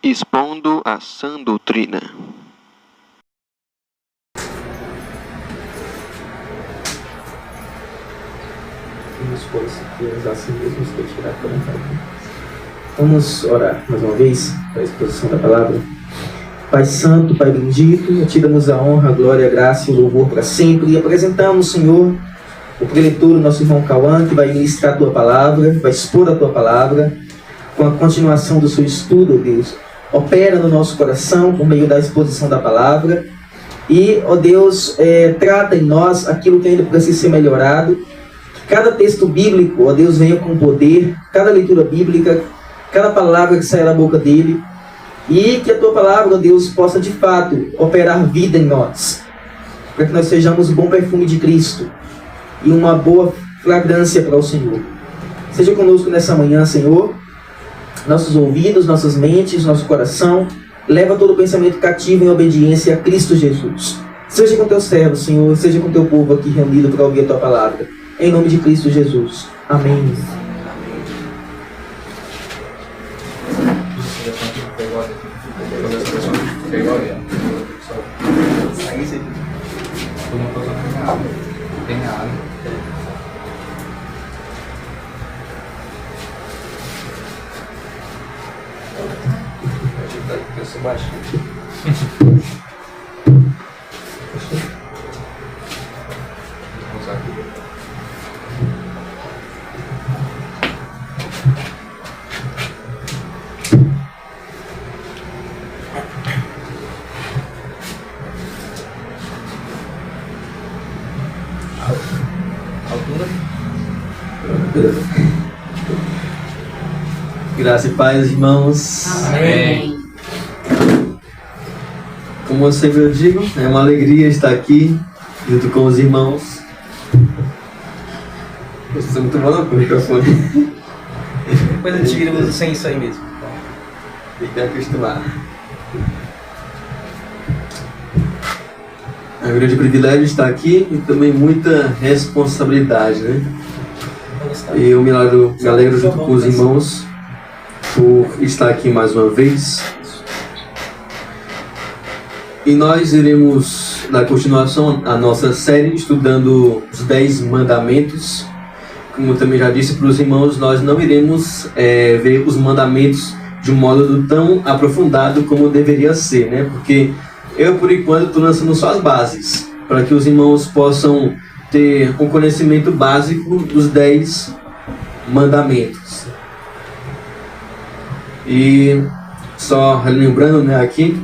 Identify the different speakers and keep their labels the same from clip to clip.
Speaker 1: expondo a sã doutrina.
Speaker 2: Vamos orar mais uma vez para a exposição da palavra. Pai Santo, Pai bendito, a Ti damos a honra, a glória, a graça e o louvor para sempre. E apresentamos, Senhor, o preletor, nosso irmão Cauã, que vai ministrar a Tua palavra, vai expor a Tua palavra, com a continuação do seu estudo, Deus. Opera no nosso coração por meio da exposição da palavra. E, ó Deus, trata em nós aquilo que ainda precisa ser melhorado. Que cada texto bíblico, ó Deus, venha com poder, cada leitura bíblica, cada palavra que sai da boca dele. E que a Tua palavra, ó Deus, possa de fato operar vida em nós, para que nós sejamos o bom perfume de Cristo e uma boa fragrância para o Senhor. Seja conosco nessa manhã, Senhor, nossos ouvidos, nossas mentes, nosso coração. Leva todo o pensamento cativo em obediência a Cristo Jesus. Seja com Teu servo, Senhor, seja com Teu povo aqui reunido para ouvir a Tua palavra. Em nome de Cristo Jesus. Amém.
Speaker 3: Graça e paz, irmãos.
Speaker 4: Amém.
Speaker 3: Como eu sempre digo, é uma alegria estar aqui junto com os irmãos. Vocês estão muito bom com o microfone.
Speaker 2: Depois a gente tira sem isso aí mesmo.
Speaker 3: Tem que acostumar. É um grande privilégio estar aqui e também muita responsabilidade, né? E eu me alegro junto com os irmãos por estar aqui mais uma vez. E nós iremos dar continuação à nossa série estudando os 10 mandamentos. Como eu também já disse para os irmãos, nós não iremos ver os mandamentos de um modo tão aprofundado como deveria ser, né? Porque eu, por enquanto, estou lançando só as bases, para que os irmãos possam ter um conhecimento básico dos 10 mandamentos. E só lembrando, né, aqui,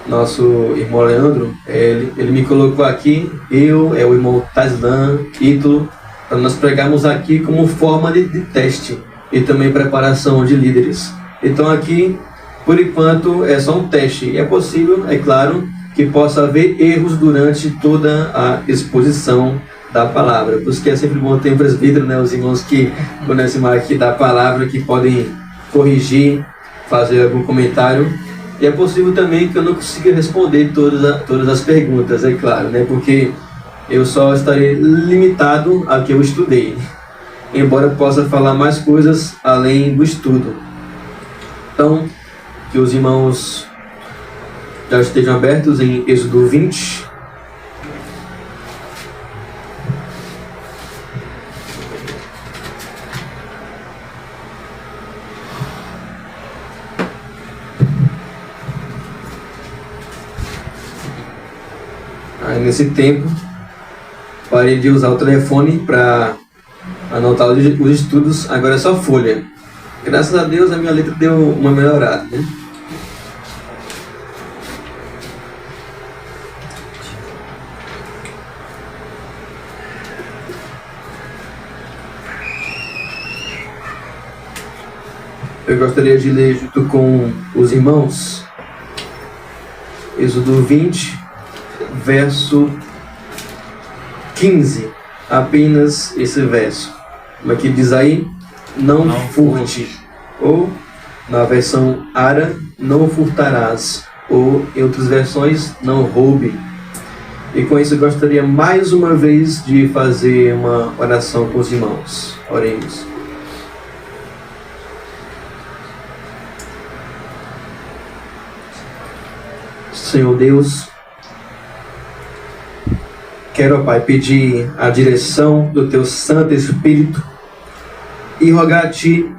Speaker 3: nosso irmão Leandro, ele me colocou aqui, o irmão Taislan, Ítalo, para nós pregarmos aqui como forma de teste e também preparação de líderes. Então aqui, por enquanto, é só um teste. E é possível, é claro, que possa haver erros durante toda a exposição da palavra. Por isso que é sempre bom ter um presbítero, né, os irmãos que conhecem mais aqui da palavra, que podem corrigir, fazer algum comentário. E é possível também que eu não consiga responder todas as perguntas, é claro, né? Porque eu só estarei limitado ao que eu estudei, embora eu possa falar mais coisas além do estudo. Então, que os irmãos já estejam abertos em Êxodo 20. Nesse tempo, parei de usar o telefone para anotar os estudos, agora é só folha. Graças a Deus a minha letra deu uma melhorada, né? Eu gostaria de ler junto com os irmãos Êxodo 20, verso 15, apenas esse verso. Como é que diz aí? Não furte. Ou, na versão Ara, não furtarás. Ou, em outras versões, não roube. E com isso eu gostaria mais uma vez de fazer uma oração com os irmãos. Oremos. Senhor Deus, quero, ó Pai, pedir a direção do Teu Santo Espírito e rogar a Ti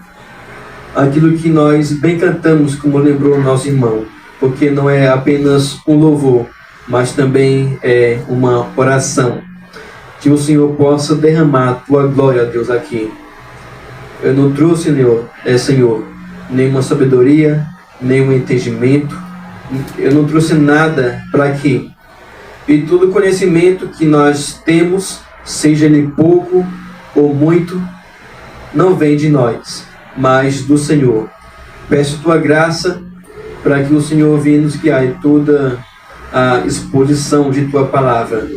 Speaker 3: aquilo que nós bem cantamos, como lembrou o nosso irmão, porque não é apenas um louvor, mas também é uma oração. Que o Senhor possa derramar a Tua glória, Deus, aqui. Eu não trouxe, Senhor, nenhuma sabedoria, nenhum entendimento. Eu não trouxe nada para aqui. E todo conhecimento que nós temos, seja ele pouco ou muito, não vem de nós, mas do Senhor. Peço Tua graça para que o Senhor venha nos guiar em toda a exposição de Tua palavra.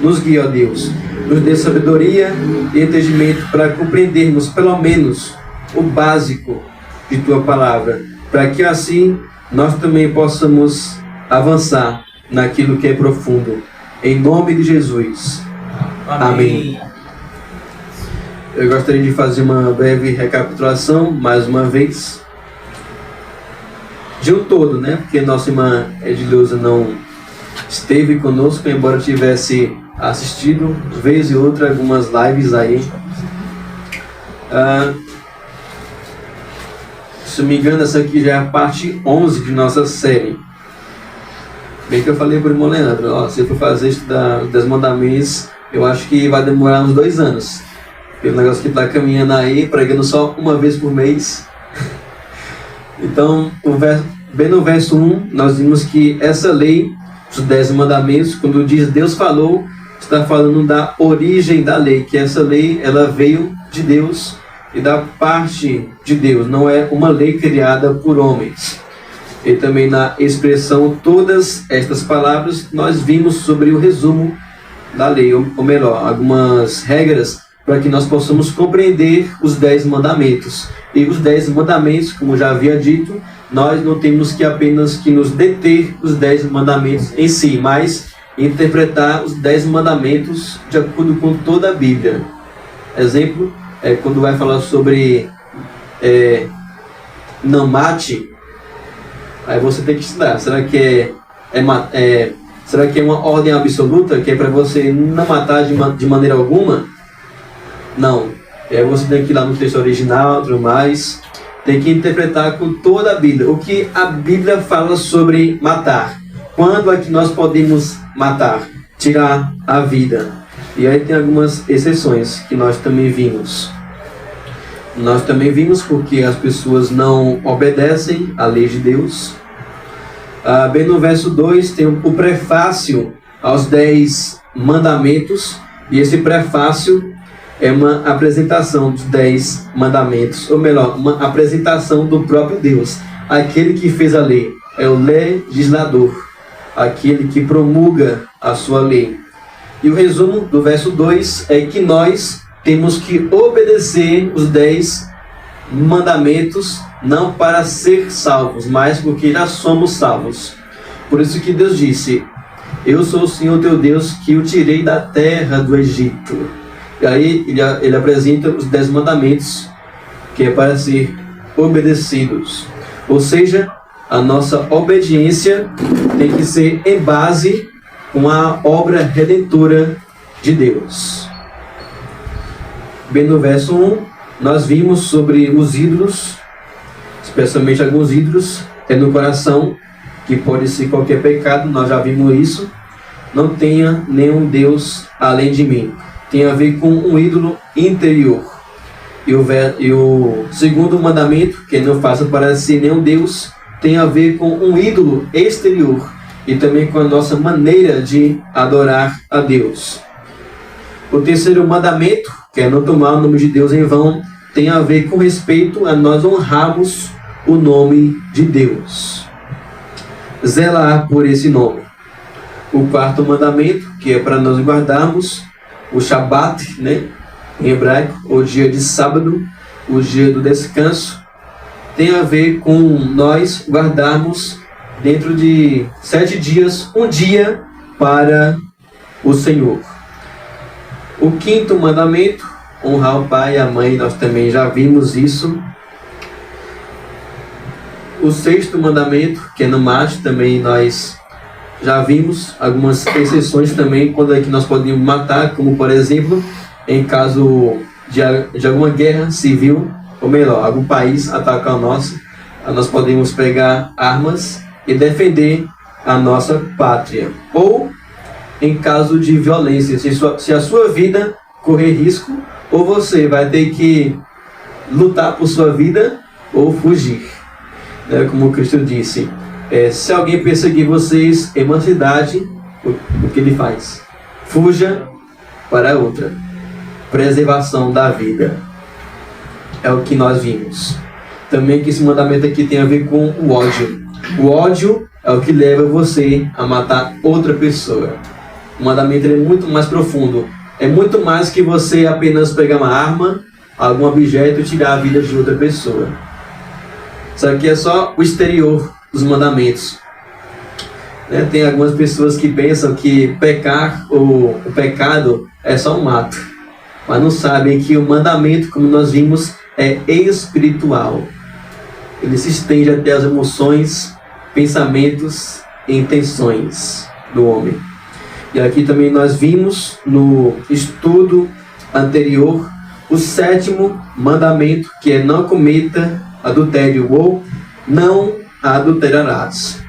Speaker 3: Nos guie, ó Deus, nos dê sabedoria e entendimento para compreendermos pelo menos o básico de Tua palavra, para que assim nós também possamos avançar naquilo que é profundo. Em nome de Jesus. Amém. Eu gostaria de fazer uma breve recapitulação, mais uma vez, de um todo, né? Porque nossa irmã Edileuza não esteve conosco, embora tivesse assistido, vez e outra, algumas lives aí. Se não me engano, essa aqui já é a parte 11 de nossa série. Bem que eu falei para o irmão Leandro, ó, se eu for fazer isso dos 10 mandamentos, eu acho que vai demorar uns 2 anos. Pelo negócio que está caminhando aí, pregando só uma vez por mês. Então, bem no verso 1, nós vimos que essa lei, os 10 mandamentos, quando diz Deus falou, está falando da origem da lei, que essa lei ela veio de Deus e da parte de Deus, não é uma lei criada por homens. E também na expressão todas estas palavras, nós vimos sobre o resumo da lei, ou melhor, algumas regras para que nós possamos compreender os 10 mandamentos. E os 10 mandamentos, como já havia dito, nós não temos que apenas que nos deter os 10 mandamentos em si, mas interpretar os 10 mandamentos de acordo com toda a Bíblia. Exemplo, quando vai falar sobre não mate, aí você tem que estudar. Será que será que é uma ordem absoluta, que é para você não matar de maneira alguma? Não. Você tem que ir lá no texto original, tudo mais. Tem que interpretar com toda a Bíblia. O que a Bíblia fala sobre matar. Quando é que nós podemos matar? Tirar a vida. E aí tem algumas exceções que nós também vimos. Nós também vimos porque as pessoas não obedecem à lei de Deus. Bem no verso 2 tem o prefácio aos 10 mandamentos. E esse prefácio é uma apresentação dos 10 mandamentos. Ou melhor, uma apresentação do próprio Deus. Aquele que fez a lei é o legislador. Aquele que promulga a sua lei. E o resumo do verso 2 é que nós temos que obedecer os 10 mandamentos, não para ser salvos, mas porque já somos salvos. Por isso que Deus disse: eu sou o Senhor teu Deus que o tirei da terra do Egito. E aí ele apresenta os 10 mandamentos, que é para ser obedecidos. Ou seja, a nossa obediência tem que ser em base com a obra redentora de Deus. Bem no verso 1, nós vimos sobre os ídolos, especialmente alguns ídolos, no coração, que pode ser qualquer pecado, nós já vimos isso. Não tenha nenhum Deus além de mim. Tem a ver com um ídolo interior. E o segundo mandamento, que não faça para si nenhum Deus, tem a ver com um ídolo exterior. E também com a nossa maneira de adorar a Deus. O terceiro mandamento, que é não tomar o nome de Deus em vão, tem a ver com respeito a nós honrarmos o nome de Deus. Zelar por esse nome. O quarto mandamento, que é para nós guardarmos o Shabat, né, em hebraico, o dia de sábado, o dia do descanso, tem a ver com nós guardarmos dentro de 7 dias, um dia para o Senhor. O quinto mandamento, honrar o pai e a mãe, nós também já vimos isso. O sexto mandamento, que é não mate, também nós já vimos algumas exceções também, quando é que nós podemos matar, como por exemplo, em caso de alguma guerra civil, ou melhor, algum país atacar o nosso, nós podemos pegar armas e defender a nossa pátria. Ou em caso de violência, se a sua vida correr risco, ou você vai ter que lutar por sua vida ou fugir. Como Cristo disse, se alguém perseguir vocês em uma cidade, o que ele faz? Fuja para outra. Preservação da vida. É o que nós vimos. Também que esse mandamento aqui tem a ver com o ódio. O ódio é o que leva você a matar outra pessoa. O mandamento é muito mais profundo. É muito mais que você apenas pegar uma arma, algum objeto e tirar a vida de outra pessoa. Isso aqui é só o exterior dos mandamentos. Tem algumas pessoas que pensam que pecar ou o pecado é só um ato, mas não sabem que o mandamento, como nós vimos, é espiritual. Ele se estende até as emoções, pensamentos e intenções do homem. E aqui também nós vimos no estudo anterior o 7º mandamento, que é não cometa adultério ou não adulterarás.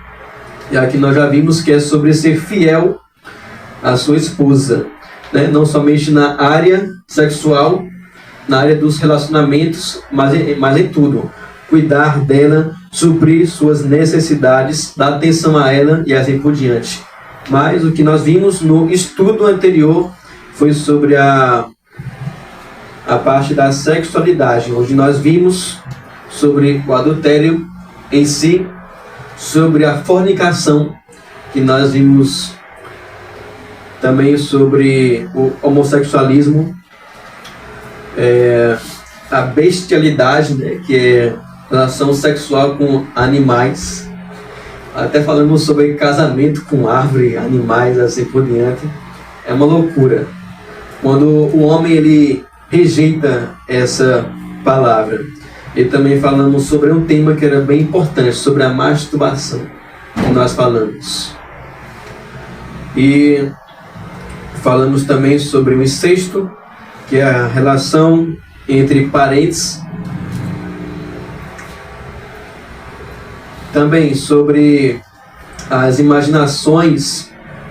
Speaker 3: E aqui nós já vimos que é sobre ser fiel à sua esposa, não somente na área sexual, na área dos relacionamentos, mas em tudo. Cuidar dela, suprir suas necessidades, dar atenção a ela e assim por diante. Mas o que nós vimos no estudo anterior foi sobre a parte da sexualidade, onde nós vimos sobre o adultério em si, sobre a fornicação, que nós vimos também sobre o homossexualismo, a bestialidade, que é relação sexual com animais. Até falamos sobre casamento com árvore, animais, assim por diante. É uma loucura. Quando o homem ele rejeita essa palavra. E também falamos sobre um tema que era bem importante, sobre a masturbação, que nós falamos. E falamos também sobre o incesto, que é a relação entre parentes. Também sobre as imaginações,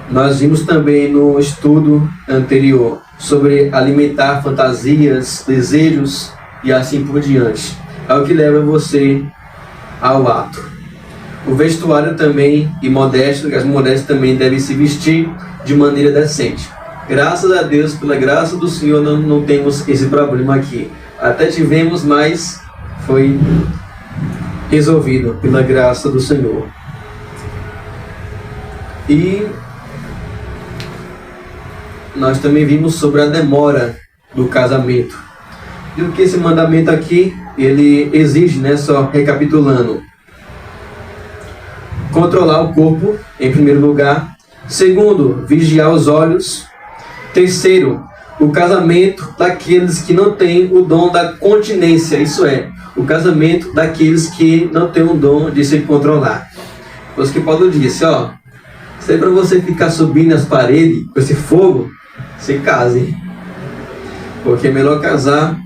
Speaker 3: nós vimos também no estudo anterior, sobre alimentar fantasias, desejos e assim por diante. É o que leva você ao ato. O vestuário também, e modesto, as modestas também devem se vestir de maneira decente. Graças a Deus, pela graça do Senhor, não temos esse problema aqui. Até tivemos, mas foi resolvido pela graça do Senhor. E nós também vimos sobre a demora do casamento. E o que esse mandamento aqui, ele exige, só recapitulando. Controlar o corpo, em primeiro lugar. Segundo, vigiar os olhos. Terceiro, o casamento daqueles que não têm o dom da continência, isso é, o casamento daqueles que não têm o dom de se controlar. Pois que Paulo disse, se é para você ficar subindo as paredes com esse fogo, se case. Porque é melhor casar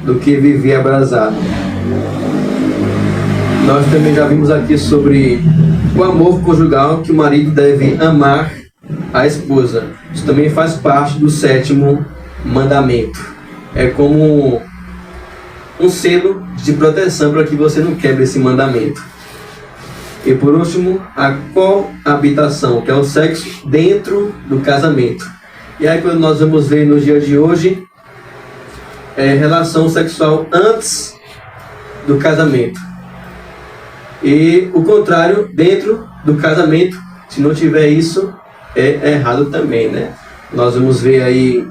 Speaker 3: do que viver abrasado. Nós também já vimos aqui sobre o amor conjugal, que o marido deve amar a esposa. Isso também faz parte do 7º mandamento. É como um selo de proteção para que você não quebre esse mandamento. E por último, a coabitação, que é o sexo dentro do casamento. E aí quando nós vamos ver no dia de hoje, relação sexual antes do casamento. E o contrário, dentro do casamento, se não tiver isso, é errado também, Nós vamos ver aí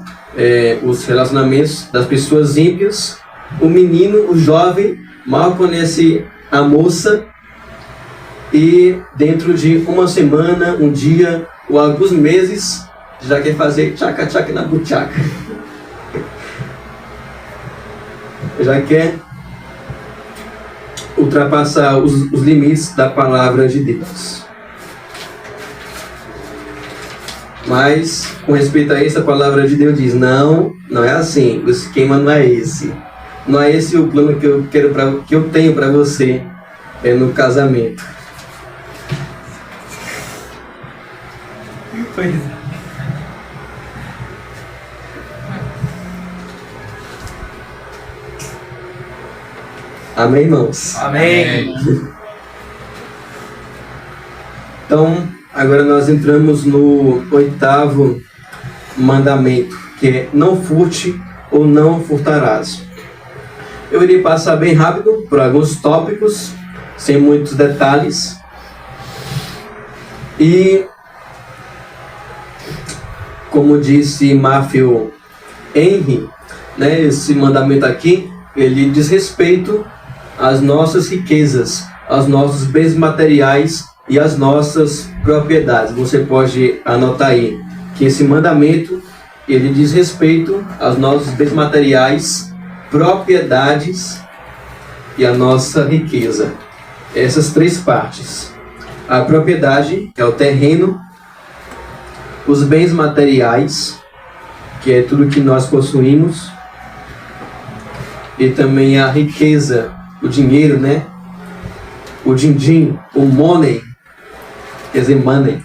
Speaker 3: os relacionamentos das pessoas ímpias. O menino, o jovem, mal conhece a moça e dentro de uma semana, um dia ou alguns meses, já quer fazer tchaca-tchaca na buchaca. Já quer ultrapassar os limites da palavra de Deus. Mas, com respeito a isso, a palavra de Deus diz, não é assim, o esquema não é esse. Não é esse o plano que eu tenho para você no casamento.
Speaker 4: Pois é.
Speaker 3: Amém, irmãos?
Speaker 4: Amém.
Speaker 3: Então, agora nós entramos no 8º mandamento, que é não furte ou não furtarás. Eu irei passar bem rápido por alguns tópicos, sem muitos detalhes. E, como disse Matthew Henry, né, esse mandamento aqui, ele diz respeito às nossas riquezas, aos nossos bens materiais e às nossas propriedades. Você pode anotar aí que esse mandamento, ele diz respeito aos nossos bens materiais, propriedades e a nossa riqueza. Essas três partes. A propriedade, que é o terreno, os bens materiais, que é tudo que nós possuímos, e também a riqueza, o dinheiro, né? O din-din, o money, quer dizer, money.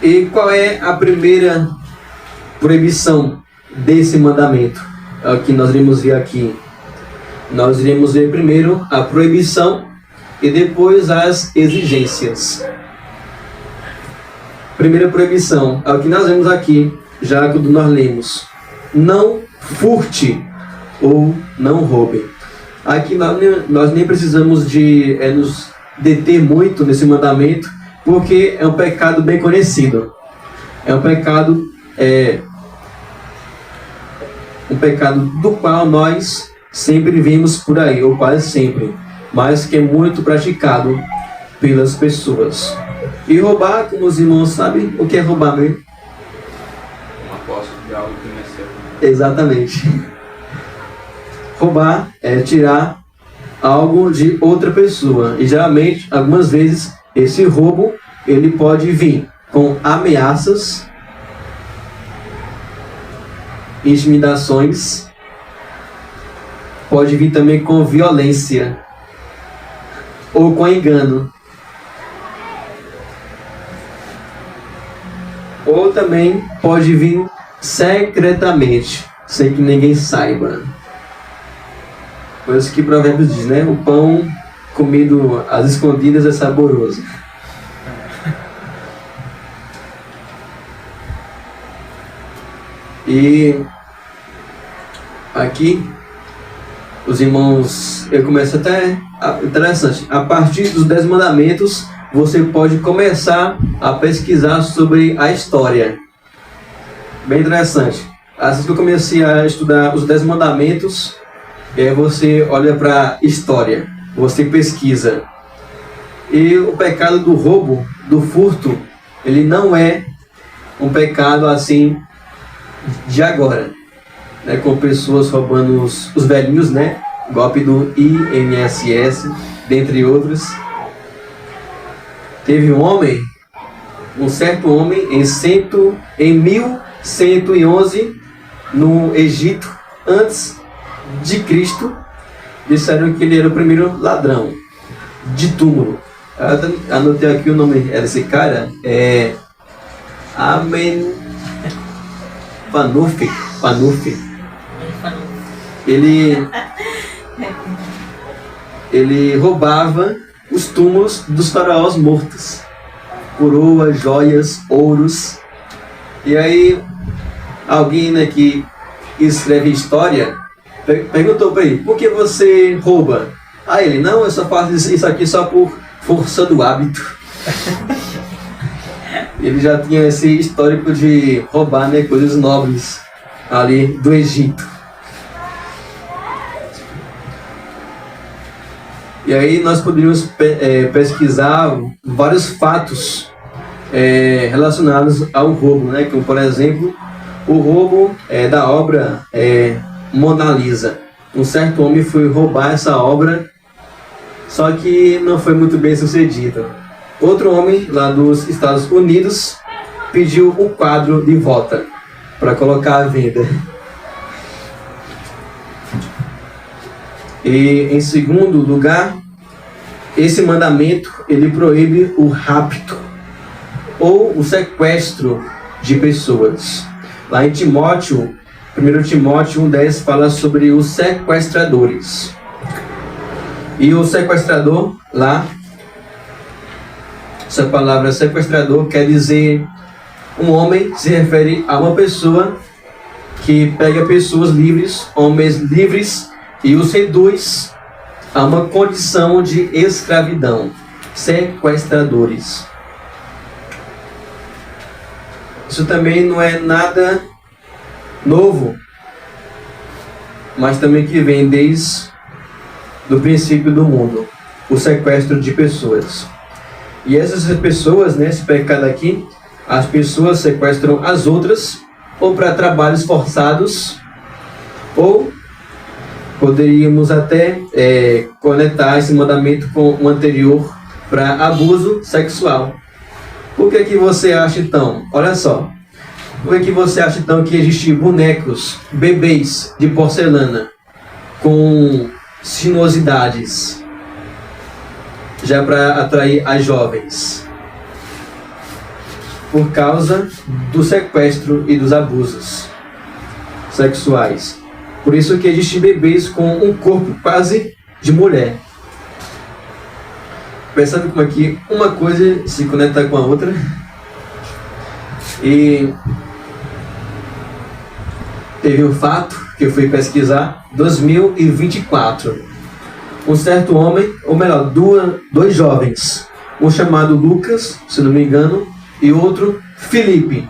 Speaker 3: E qual é a primeira proibição desse mandamento? É o que nós iremos ver aqui. Nós iremos ver primeiro a proibição e depois as exigências. Primeira proibição, é o que nós vemos aqui, já quando nós lemos. Não furte ou não roube. Aqui nós nem precisamos de nos deter muito nesse mandamento, porque é um pecado bem conhecido. É um pecado do qual nós sempre vemos por aí, ou quase sempre, mas que é muito praticado pelas pessoas. E roubar, como os irmãos sabem, o que é roubar mesmo?
Speaker 4: Uma posse de algo que não é seu.
Speaker 3: Exatamente. Roubar é tirar algo de outra pessoa. E geralmente, algumas vezes, esse roubo ele pode vir com ameaças, intimidações, pode vir também com violência ou com engano. Ou também pode vir secretamente, sem que ninguém saiba. Por isso que Provérbios diz, né? O pão comido às escondidas é saboroso. E aqui, os irmãos, eu começo até interessante. A partir dos 10 mandamentos, você pode começar a pesquisar sobre a história. Bem interessante. Assim que eu comecei a estudar os 10 mandamentos, você olha para a história, você pesquisa. E o pecado do roubo, do furto, ele não é um pecado assim de agora, né? Com pessoas roubando os velhinhos, né? Golpe do INSS, dentre outros. Teve um certo homem em 1111 no Egito, antes de Cristo, disseram que ele era o primeiro ladrão de túmulo. Eu anotei aqui o nome desse cara, Amen Panuf. Ele roubava os túmulos dos faraós mortos, coroas, joias, ouros. E aí alguém, né, que escreve história perguntou para ele: por que você rouba? Aí ele: não, eu só faço isso aqui só por força do hábito. Ele já tinha esse histórico de roubar, né, coisas nobres ali do Egito. E aí nós poderíamos pesquisar vários fatos relacionados ao roubo, né? Como, por exemplo, o roubo da obra Mona Lisa. Um certo homem foi roubar essa obra, só que não foi muito bem sucedido. outro homem lá dos Estados Unidos pediu o quadro de volta para colocar à venda. E em segundo lugar, esse mandamento ele proíbe o rapto ou o sequestro de pessoas. Lá em Timóteo, 1 Timóteo 1,10 fala sobre os sequestradores. E o sequestrador lá, essa palavra sequestrador quer dizer um homem, se refere a uma pessoa que pega pessoas livres, homens livres, e os reduz a uma condição de escravidão. Sequestradores. Isso também não é nada novo, mas também que vem desde o princípio do mundo, o sequestro de pessoas. E essas pessoas, esse pecado aqui, as pessoas sequestram as outras, ou para trabalhos forçados, ou poderíamos até conectar esse mandamento com o anterior para abuso sexual. Por que você acha então? Olha só. Por que você acha então que existem bonecos, bebês de porcelana com sinuosidades já para atrair as jovens? Por causa do sequestro e dos abusos sexuais. Por isso que existem bebês com um corpo quase de mulher. Pensando como aqui uma coisa se conecta com a outra. E teve um fato que eu fui pesquisar, 2024. Um certo homem, ou melhor, dois jovens, um chamado Lucas, se não me engano, e outro Felipe.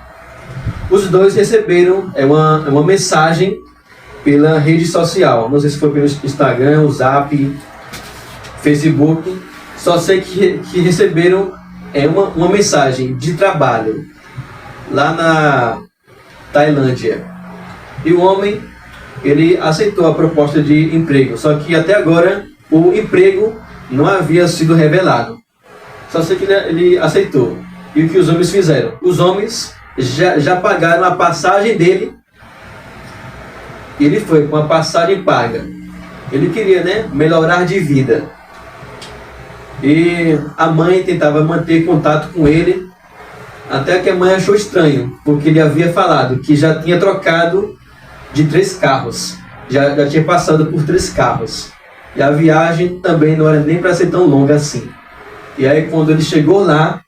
Speaker 3: Os dois receberam uma mensagem pela rede social, não sei se foi pelo Instagram, o Zap, Facebook, só sei que receberam uma mensagem de trabalho lá na Tailândia. E o homem, ele aceitou a proposta de emprego, só que até agora o emprego não havia sido revelado. Só sei que ele aceitou. E o que os homens fizeram? Os homens já pagaram a passagem dele. E ele foi com a passagem paga. Ele queria, melhorar de vida. E a mãe tentava manter contato com ele, até que a mãe achou estranho, porque ele havia falado que já tinha trocado de 3 carros. Já tinha passado por 3 carros. E a viagem também não era nem para ser tão longa assim. E aí quando ele chegou lá,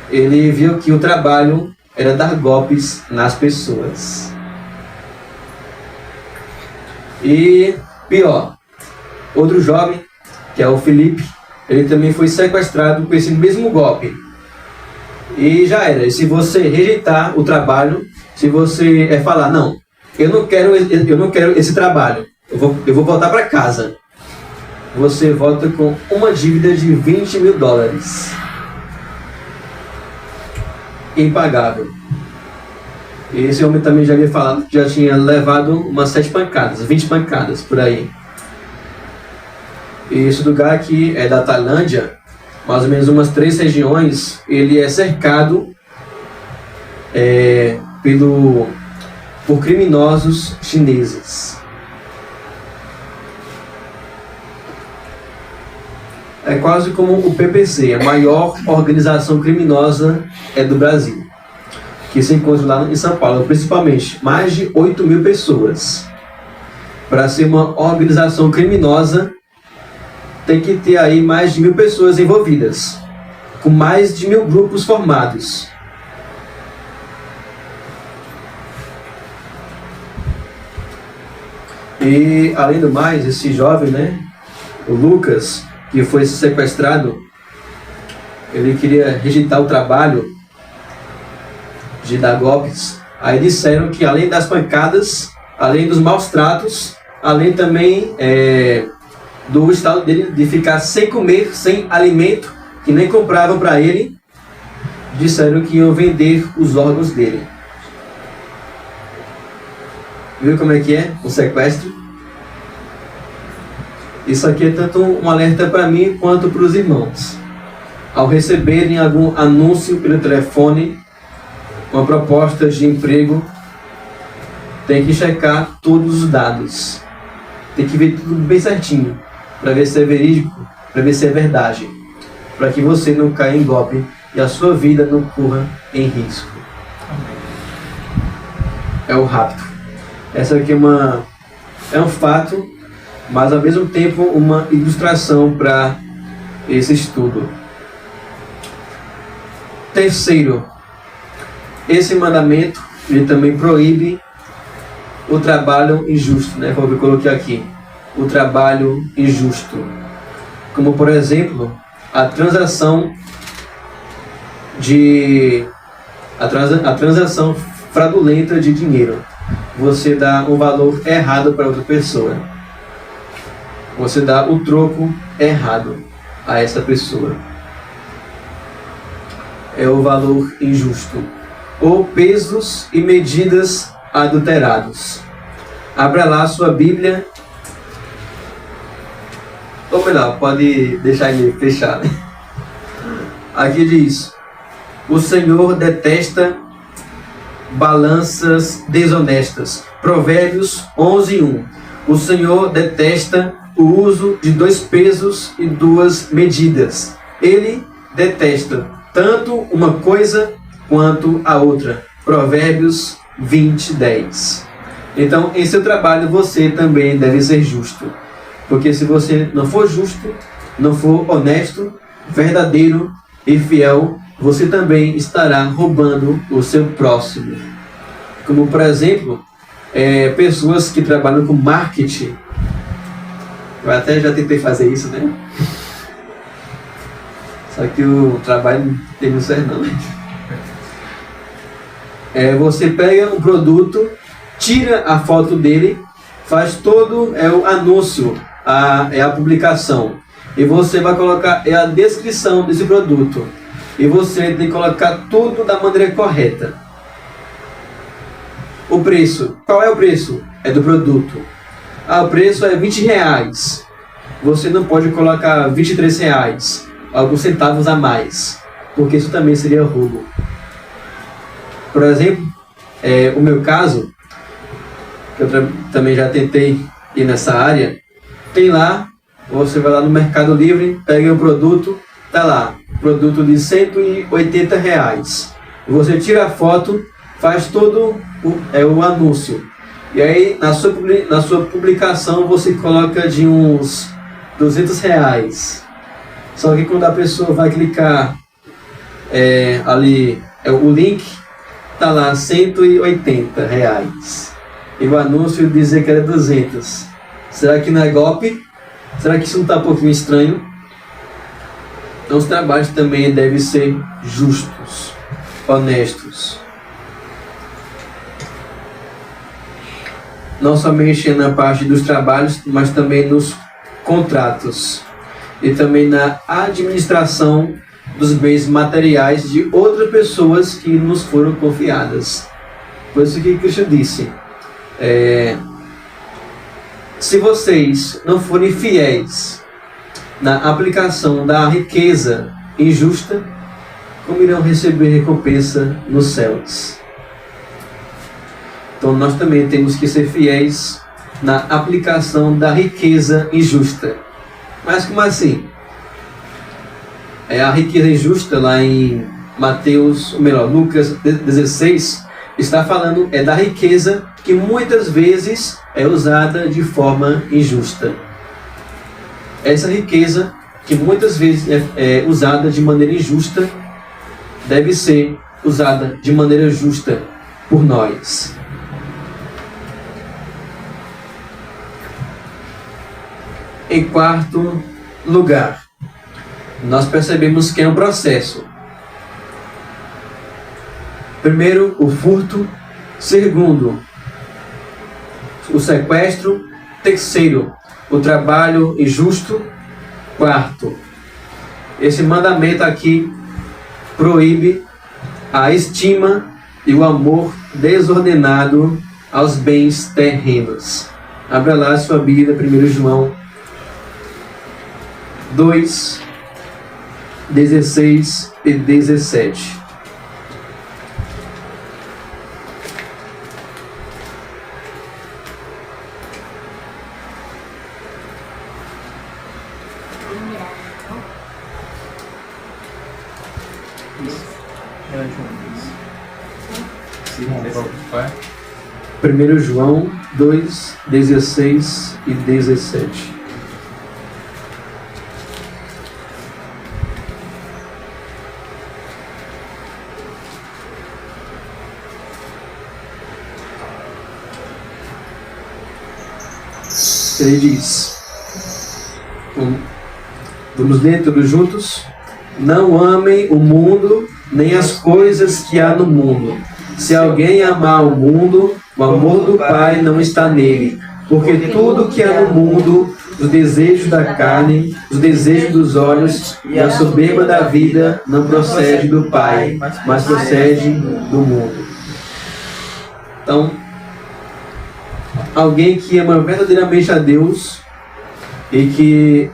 Speaker 3: ele viu que o trabalho era dar golpes nas pessoas. E pior, outro jovem, que é o Felipe, ele também foi sequestrado com esse mesmo golpe. E já era. E se você rejeitar o trabalho, se você falar, não, eu não quero esse trabalho, eu vou voltar para casa, você volta com uma dívida de $20 mil. Impagável. E esse homem também já havia falado que já tinha levado umas 7 pancadas, 20 pancadas por aí. E esse lugar aqui é da Tailândia, mais ou menos umas 3 regiões. Ele é cercado por criminosos chineses. É quase como o PPC, a maior organização criminosa do Brasil, que se encontra lá em São Paulo, principalmente, mais de 8 mil pessoas. Para ser uma organização criminosa, tem que ter aí mais de 1.000 pessoas envolvidas, com mais de 1.000 grupos formados. E, além do mais, esse jovem, o Lucas, que foi sequestrado, ele queria rejeitar o trabalho de dar golpes. Aí disseram que além das pancadas, além dos maus tratos, além também do estado dele de ficar sem comer, sem alimento, que nem compravam para ele, disseram que iam vender os órgãos dele. Viu como é que é o sequestro? Isso aqui é tanto um alerta para mim quanto para os irmãos. ao receberem algum anúncio pelo telefone, uma proposta de emprego, tem que checar todos os dados. Tem que ver tudo bem certinho, para ver se é verídico, para ver se é verdade, para que você não caia em golpe e a sua vida não corra em risco. É o rapto. Essa aqui é um fato, mas ao mesmo tempo uma ilustração para esse estudo. Terceiro, esse mandamento ele também proíbe o trabalho injusto, né? Como eu coloquei aqui, o trabalho injusto, como por exemplo a transação fraudulenta de dinheiro. Você dá um valor errado para outra pessoa. Você dá o troco errado a essa pessoa. É o valor injusto. Ou pesos e medidas adulterados. Abra lá a sua Bíblia. Ou melhor, pode deixar ele fechado. Aqui diz: o Senhor detesta balanças desonestas. Provérbios 11:1. O Senhor detesta o uso de 2 pesos e 2 medidas. Ele detesta tanto uma coisa quanto a outra. Provérbios 20:10. Então, em seu trabalho você também deve ser justo. Porque se você não for justo, não for honesto, verdadeiro e fiel, você também estará roubando o seu próximo. Como, por exemplo, pessoas que trabalham com marketing. Eu até já tentei fazer isso, né? Só que o trabalho não tem muito certo, não. Você pega um produto, tira a foto dele, faz todo o anúncio, a publicação. E você vai colocar a descrição desse produto. E você tem que colocar tudo da maneira correta. O preço. Qual é o preço? É do produto. O preço é R$20. Você não pode colocar R$23, alguns centavos a mais, porque isso também seria roubo. Por exemplo, o meu caso, que eu também já tentei ir nessa área, tem lá, você vai lá no Mercado Livre, pega o produto, tá lá, produto de R$180. Você tira a foto, faz todo o anúncio. E aí, na sua publicação, você coloca de uns R$200. Só que quando a pessoa vai clicar ali, o link, tá lá R$180. E o anúncio dizer que era 200. Será que não é golpe? Será que isso não está um pouquinho estranho? Então os trabalhos também devem ser justos, honestos. Não somente na parte dos trabalhos, mas também nos contratos. E também na administração dos bens materiais de outras pessoas que nos foram confiadas. Por isso que Cristo disse, se vocês não forem fiéis na aplicação da riqueza injusta, como irão receber recompensa nos céus? Então nós também temos que ser fiéis na aplicação da riqueza injusta. Mas como assim? A riqueza injusta lá em Lucas 16, está falando da riqueza que muitas vezes é usada de forma injusta. Essa riqueza que muitas vezes é usada de maneira injusta, deve ser usada de maneira justa por nós. Em quarto lugar, nós percebemos que é um processo. Primeiro, o furto. Segundo, o sequestro. Terceiro, o trabalho injusto. Quarto, esse mandamento aqui proíbe a estima e o amor desordenado aos bens terrenos. Abra lá a sua Bíblia, 1 João 2, 16 e 17.
Speaker 4: Qual é?
Speaker 3: 1 João 2, 16 e 17. Ele diz, vamos ler todos juntos? Não amem o mundo, nem as coisas que há no mundo. Se alguém amar o mundo, o amor do Pai não está nele. Porque tudo que há no mundo, os desejos da carne, os desejos dos olhos e a soberba da vida, não procede do Pai, mas procede do mundo. Então, alguém que ama verdadeiramente a Deus e que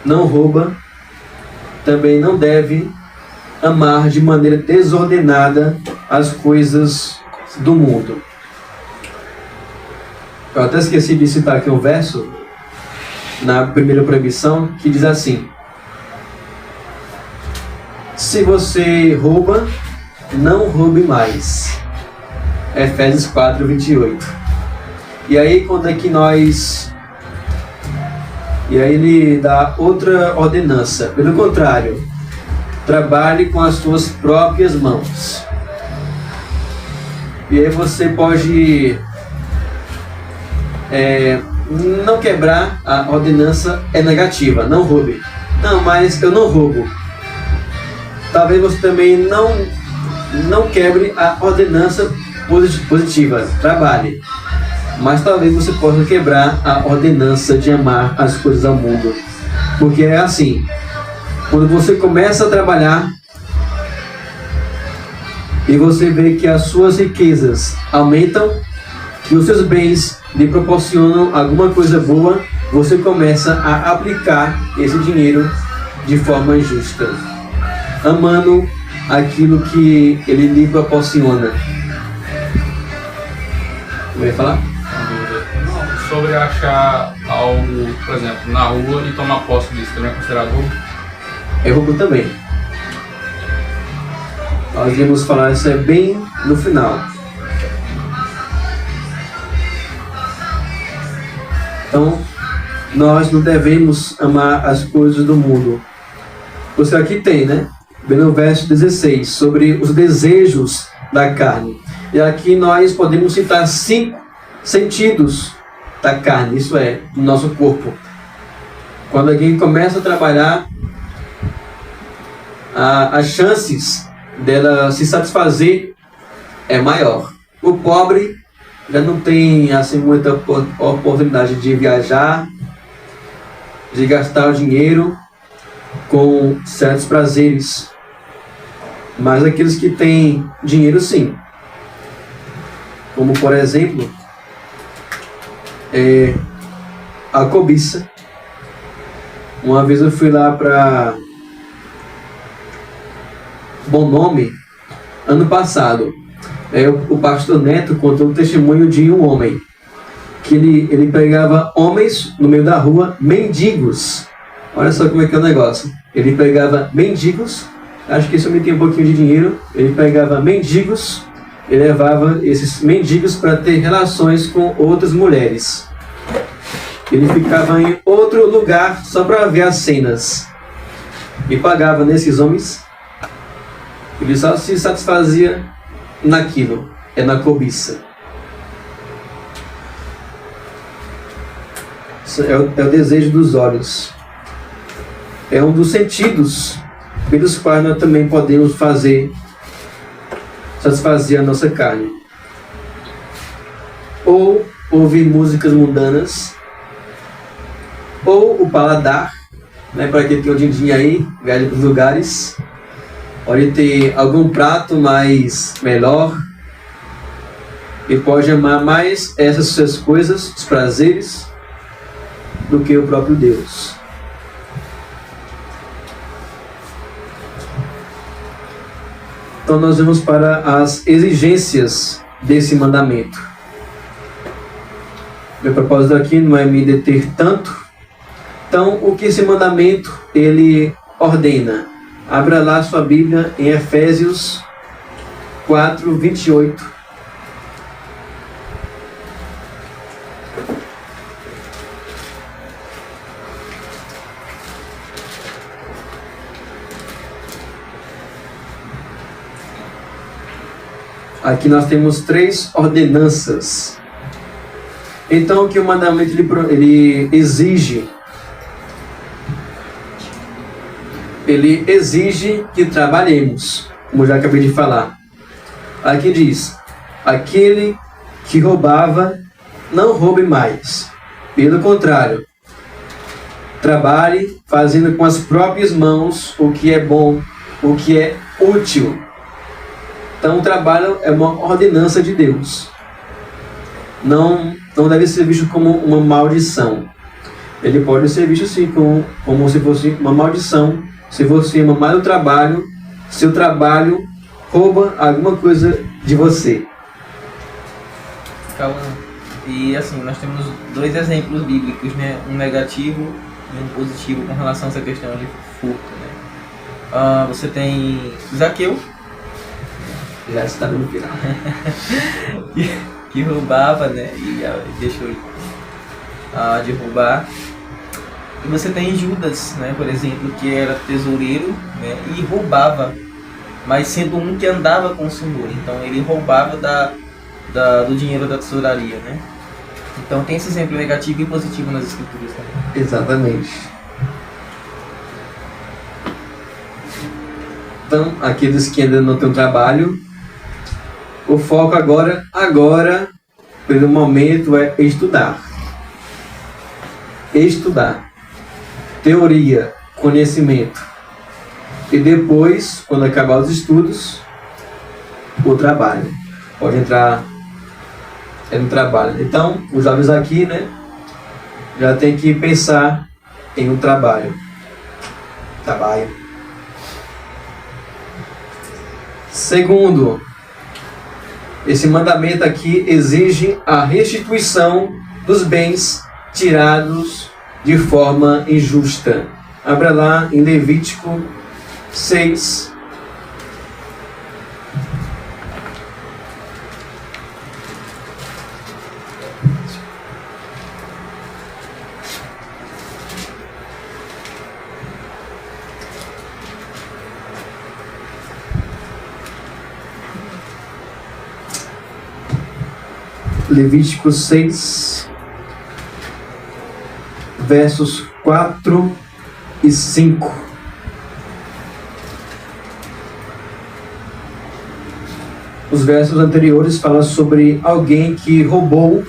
Speaker 3: não rouba, também não deve amar de maneira desordenada as coisas do mundo. Eu até esqueci de citar aqui um verso na primeira proibição que diz assim: se você rouba, não roube mais. Efésios 4, 28. E aí quando é que nós... E aí ele dá outra ordenança. Pelo contrário, trabalhe com as suas próprias mãos. E aí você pode não quebrar a ordenança é negativa, não roube. Não, mas eu não roubo. Talvez você também não quebre a ordenança positiva, trabalhe. Mas talvez você possa quebrar a ordenança de amar as coisas do mundo. Porque é assim, quando você começa a trabalhar e você vê que as suas riquezas aumentam e os seus bens lhe proporcionam alguma coisa boa, você começa a aplicar esse dinheiro de forma justa, amando aquilo que ele lhe proporciona. Como ia falar?
Speaker 4: Não, sobre achar algo, por exemplo, na rua e tomar posse disso, também é considerado roubo?
Speaker 3: É roubo também. Nós iremos falar isso bem no final. Então, nós não devemos amar as coisas do mundo. Você aqui tem, né? Bem no verso 16, sobre os desejos da carne. E aqui nós podemos citar 5 sentidos da carne, isso é, do nosso corpo. Quando alguém começa a trabalhar, as chances dela se satisfazer é maior. O pobre já não tem assim muita oportunidade de viajar, de gastar o dinheiro com certos prazeres. Mas aqueles que têm dinheiro, sim. Como por exemplo, a cobiça. Uma vez eu fui lá para Bom Nome, ano passado. O pastor Neto contou um testemunho de um homem que ele pegava homens no meio da rua, mendigos. Olha só como é que é o negócio. Ele pegava mendigos, acho que esse homem tem um pouquinho de dinheiro. Ele pegava mendigos e levava esses mendigos para ter relações com outras mulheres. Ele ficava em outro lugar só para ver as cenas e pagava nesses homens. Ele só se satisfazia naquilo, na cobiça. Isso é o desejo dos olhos. É um dos sentidos pelos quais nós também podemos satisfazer a nossa carne. Ou ouvir músicas mundanas, ou o paladar, né, para quem tem o din-din aí, viaja para os lugares, pode ter algum prato mais melhor e pode amar mais essas suas coisas, os prazeres, do que o próprio Deus. Então nós vamos para as exigências desse mandamento. Meu propósito aqui não é me deter tanto. Então, o que esse mandamento ele ordena? Abra lá sua Bíblia em Efésios 4, 28. Aqui nós temos 3 ordenanças. Então, o que o mandamento ele exige? Ele exige que trabalhemos, como já acabei de falar. Aqui diz: aquele que roubava, não roube mais. Pelo contrário, trabalhe fazendo com as próprias mãos o que é bom, o que é útil. Então, o trabalho é uma ordenança de Deus. Não deve ser visto como uma maldição. Ele pode ser visto assim, como se fosse uma maldição. Se você ama mais o trabalho, seu trabalho rouba alguma coisa de você.
Speaker 5: Calma. E assim, nós temos 2 exemplos bíblicos, né? Um negativo e um positivo com relação a essa questão de furto, né? Você tem Zaqueu,
Speaker 3: Já está no final.
Speaker 5: que roubava, né? E deixou de roubar. E você tem Judas, né? Por exemplo, que era tesoureiro, né? E roubava, mas sendo um que andava com o Senhor. Então ele roubava do dinheiro da tesouraria, né? Então tem esse exemplo negativo e positivo nas escrituras também.
Speaker 3: Exatamente. Então, aqueles que ainda não têm trabalho, o foco agora, pelo momento, é estudar. Estudar. Teoria, conhecimento. E depois, quando acabar os estudos, o trabalho. Pode entrar no trabalho. Então, os jovens aqui, né, já tem que pensar em um trabalho. Segundo, esse mandamento aqui exige a restituição dos bens tirados de forma injusta. Abra lá em Levítico 6. Levítico 6, versos 4 e 5. Os versos anteriores falam sobre alguém que roubou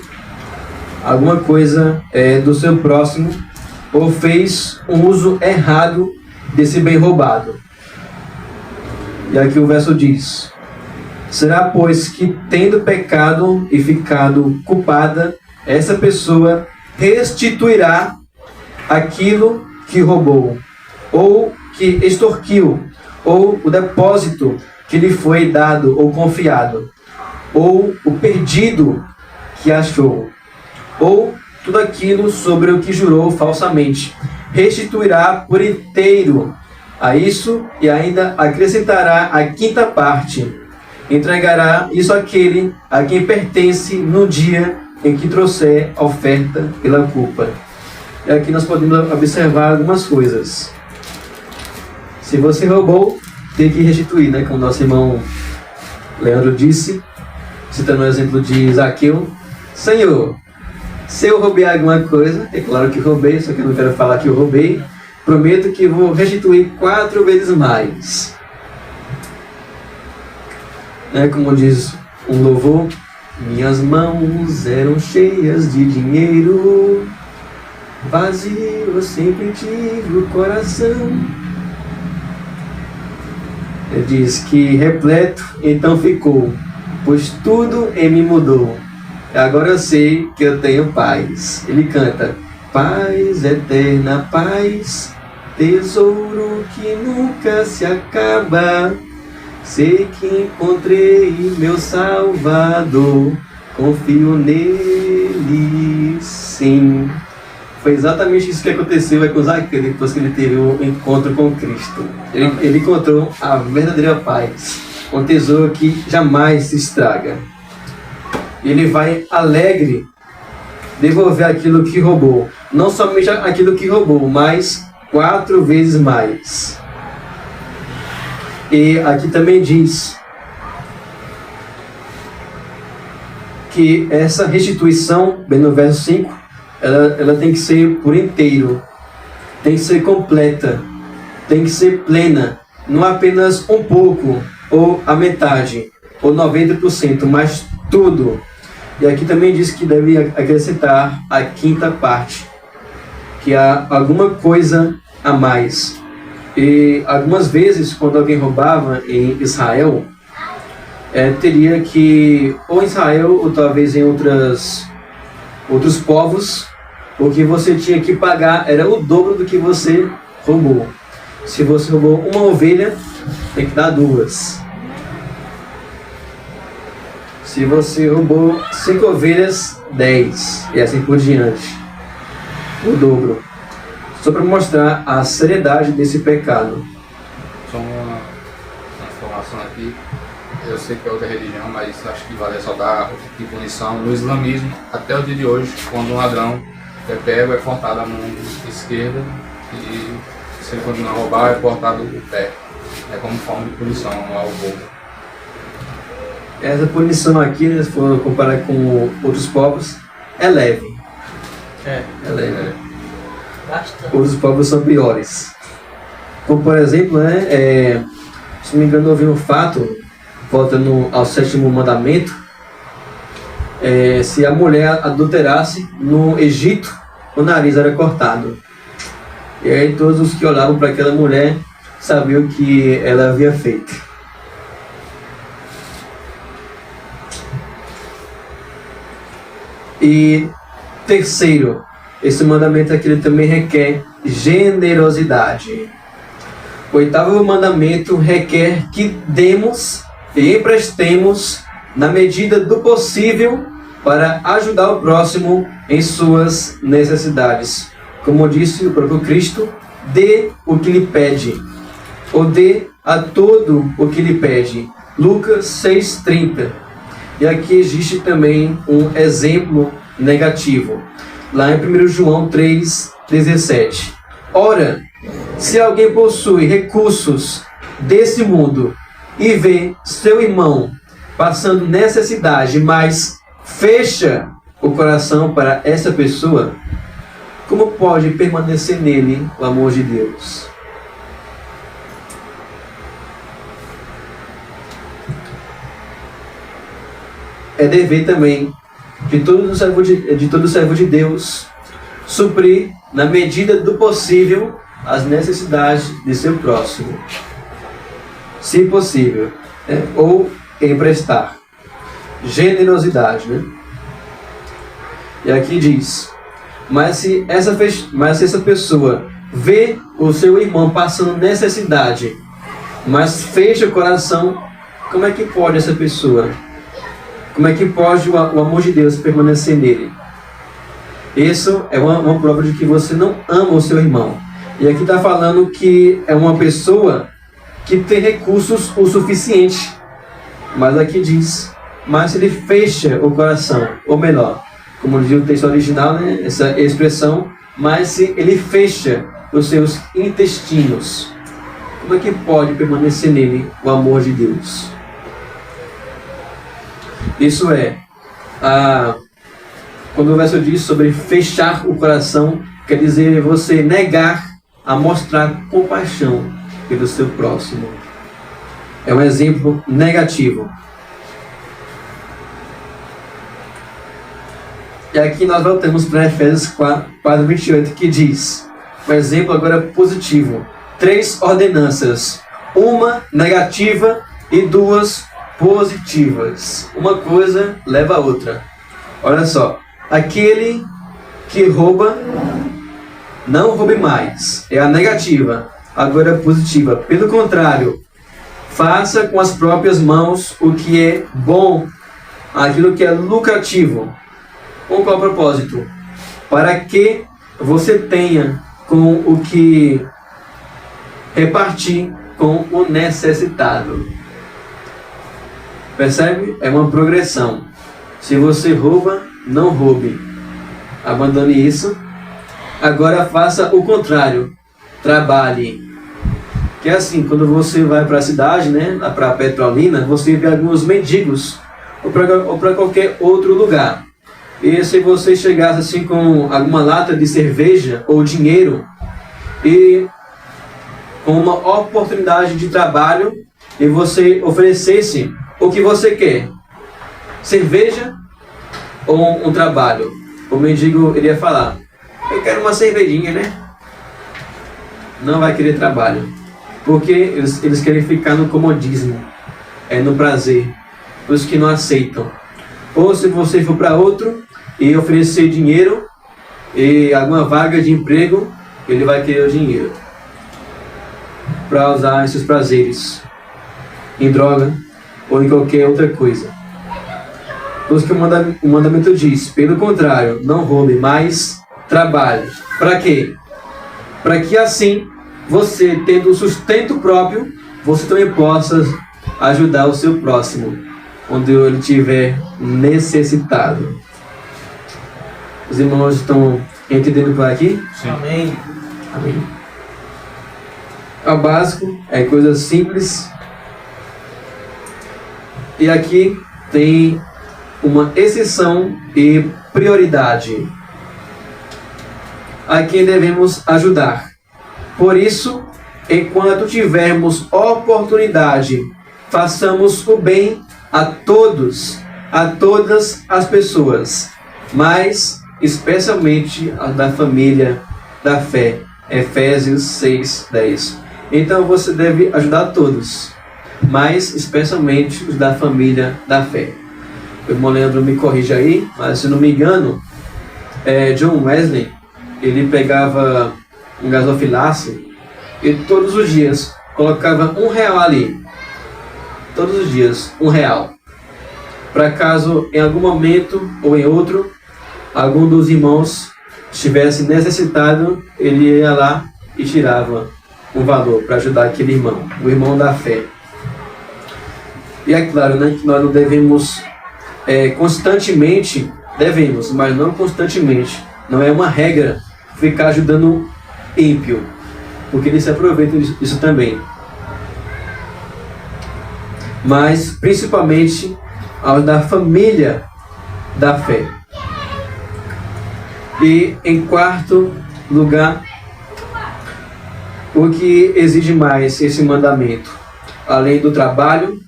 Speaker 3: alguma coisa do seu próximo ou fez um uso errado desse bem roubado. E aqui o verso diz: será, pois, que tendo pecado e ficado culpada, essa pessoa restituirá aquilo que roubou, ou que extorquiu, ou o depósito que lhe foi dado ou confiado, ou o perdido que achou, ou tudo aquilo sobre o que jurou falsamente. Restituirá por inteiro a isso e ainda acrescentará a quinta parte. Entregará isso àquele a quem pertence no dia em que trouxer a oferta pela culpa. E aqui nós podemos observar algumas coisas. Se você roubou, tem que restituir, né? Como nosso irmão Leandro disse, citando o exemplo de Zaqueu: Senhor, se eu roubei alguma coisa, é claro que roubei, só que eu não quero falar que eu roubei, prometo que vou restituir 4 vezes mais. Como diz um louvor: minhas mãos eram cheias de dinheiro, vazio eu sempre tive o coração. Ele diz que repleto então ficou, pois tudo em mim mudou. Agora eu sei que eu tenho paz. Ele canta: paz eterna, paz, tesouro que nunca se acaba. Sei que encontrei meu Salvador, confio nele, sim. Foi exatamente isso que aconteceu com Zaqueu depois que ele teve um encontro com Cristo. Ele encontrou a verdadeira paz, um tesouro que jamais se estraga. Ele vai alegre devolver aquilo que roubou. Não somente aquilo que roubou, mas 4 vezes mais. E aqui também diz que essa restituição, bem no verso 5, ela tem que ser por inteiro, tem que ser completa, tem que ser plena, não apenas um pouco, ou a metade, ou 90%, mas tudo. E aqui também diz que deve acrescentar a 5ª parte, que há alguma coisa a mais. E algumas vezes, quando alguém roubava em Israel, teria que, ou em Israel, ou talvez em outros povos, o que você tinha que pagar era o dobro do que você roubou. Se você roubou uma ovelha, tem que dar 2. Se você roubou 5 ovelhas, 10. E assim por diante. O dobro. Só para mostrar a seriedade desse pecado.
Speaker 4: Só uma informação aqui. Eu sei que é outra religião, mas acho que vale só dar outro tipo de punição. No islamismo, até o dia de hoje, quando um ladrão é pego, é cortado a mão esquerda e se ele continuar a roubar, é cortado o pé. É como forma de punição ao roubo.
Speaker 3: Essa punição aqui, se for comparar com outros povos, é leve. É leve.
Speaker 5: Bastante.
Speaker 3: Outros povos são piores. Como por exemplo, se não me engano, eu ouvi um fato, voltando ao 7º mandamento, se a mulher adulterasse no Egito, o nariz era cortado. E aí todos os que olhavam para aquela mulher sabiam o que ela havia feito. E terceiro, esse mandamento aqui ele também requer generosidade. O 8º mandamento requer que demos e emprestemos na medida do possível para ajudar o próximo em suas necessidades. Como disse o próprio Cristo, dê o que lhe pede, ou dê a todo o que lhe pede. Lucas 6,30. E aqui existe também um exemplo negativo. Lá em 1 João 3,17. Ora, se alguém possui recursos desse mundo e vê seu irmão passando necessidade, mas fecha o coração para essa pessoa, como pode permanecer nele o amor de Deus? É dever também de todo servo de Deus suprir, na medida do possível, as necessidades de seu próximo, se possível, ou emprestar. Generosidade, E aqui diz: mas se essa pessoa vê o seu irmão passando necessidade, mas fecha o coração, como é que pode essa pessoa? Como é que pode o amor de Deus permanecer nele? Isso é uma prova de que você não ama o seu irmão. E aqui está falando que é uma pessoa que tem recursos o suficiente. Mas aqui diz, mas se ele fecha o coração, ou melhor, como diz o texto original, essa expressão, mas se ele fecha os seus intestinos, como é que pode permanecer nele o amor de Deus? Isso quando o verso diz sobre fechar o coração, quer dizer você negar a mostrar compaixão pelo seu próximo. É um exemplo negativo. E aqui nós voltamos para Efésios 4:28, que diz, um exemplo agora positivo: 3 ordenanças, uma negativa e 2 positivas. Uma coisa leva a outra. Olha só, aquele que rouba, não roube mais. É a negativa. Agora a positiva. Pelo contrário, Faça com as próprias mãos o que é bom, aquilo que é lucrativo. Com qual propósito? Para que você tenha com o que repartir com o necessitado. Percebe? É uma progressão. Se você rouba, não roube. Abandone isso. Agora faça o contrário. Trabalhe. Que é assim, quando você vai para a cidade, né, para Petrolina, você vê alguns mendigos, ou para qualquer outro lugar. E se você chegasse assim com alguma lata de cerveja ou dinheiro, e com uma oportunidade de trabalho, e você oferecesse o que você quer, cerveja ou um trabalho, o mendigo iria falar: eu quero uma cervejinha, né? Não vai querer trabalho. Porque eles querem ficar no comodismo, no prazer, os que não aceitam. Ou se você for para outro e oferecer dinheiro e alguma vaga de emprego, ele vai querer o dinheiro para usar esses prazeres em droga ou em qualquer outra coisa. Por isso que o mandamento diz: pelo contrário, não roube, mas trabalhe. Para quê? Para que assim você, tendo um sustento próprio, você também possa ajudar o seu próximo, onde ele estiver necessitado. Os irmãos estão entendendo por aqui?
Speaker 4: Sim.
Speaker 5: Amém.
Speaker 3: Amém. É o básico, é coisa simples. E aqui tem uma exceção e prioridade. A quem devemos ajudar. Por isso, enquanto tivermos oportunidade, façamos o bem a todos, a todas as pessoas, mas especialmente a da família da fé. Efésios 6:10. Então você deve ajudar todos, mas especialmente os da família da fé. O irmão Leandro me corrija aí, mas se não me engano, John Wesley, ele pegava um gasofilaço e todos os dias colocava R$1 ali. Todos os dias, R$1. Para caso em algum momento ou em outro, algum dos irmãos estivesse necessitado, ele ia lá e tirava um valor para ajudar aquele irmão, o irmão da fé. E é claro, né, que nós não devemos constantemente, devemos, mas não constantemente. Não é uma regra ficar ajudando ímpio, porque eles se aproveitam disso também. Mas principalmente aos da família da fé. E em quarto lugar, o que exige mais esse mandamento? Além do trabalho,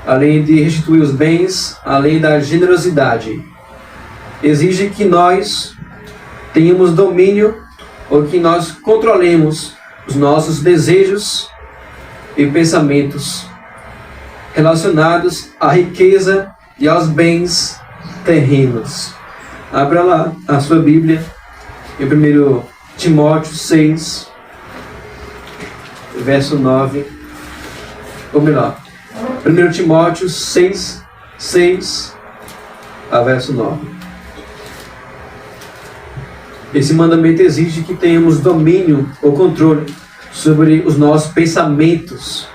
Speaker 3: além de restituir os bens, além da generosidade, exige que nós tenhamos domínio, ou que nós controlemos os nossos desejos e pensamentos relacionados à riqueza e aos bens terrenos. Abra lá a sua Bíblia em 1 Timóteo 6, verso 9, ou melhor, 1 Timóteo 6, a verso 9. Esse mandamento exige que tenhamos domínio ou controle sobre os nossos pensamentos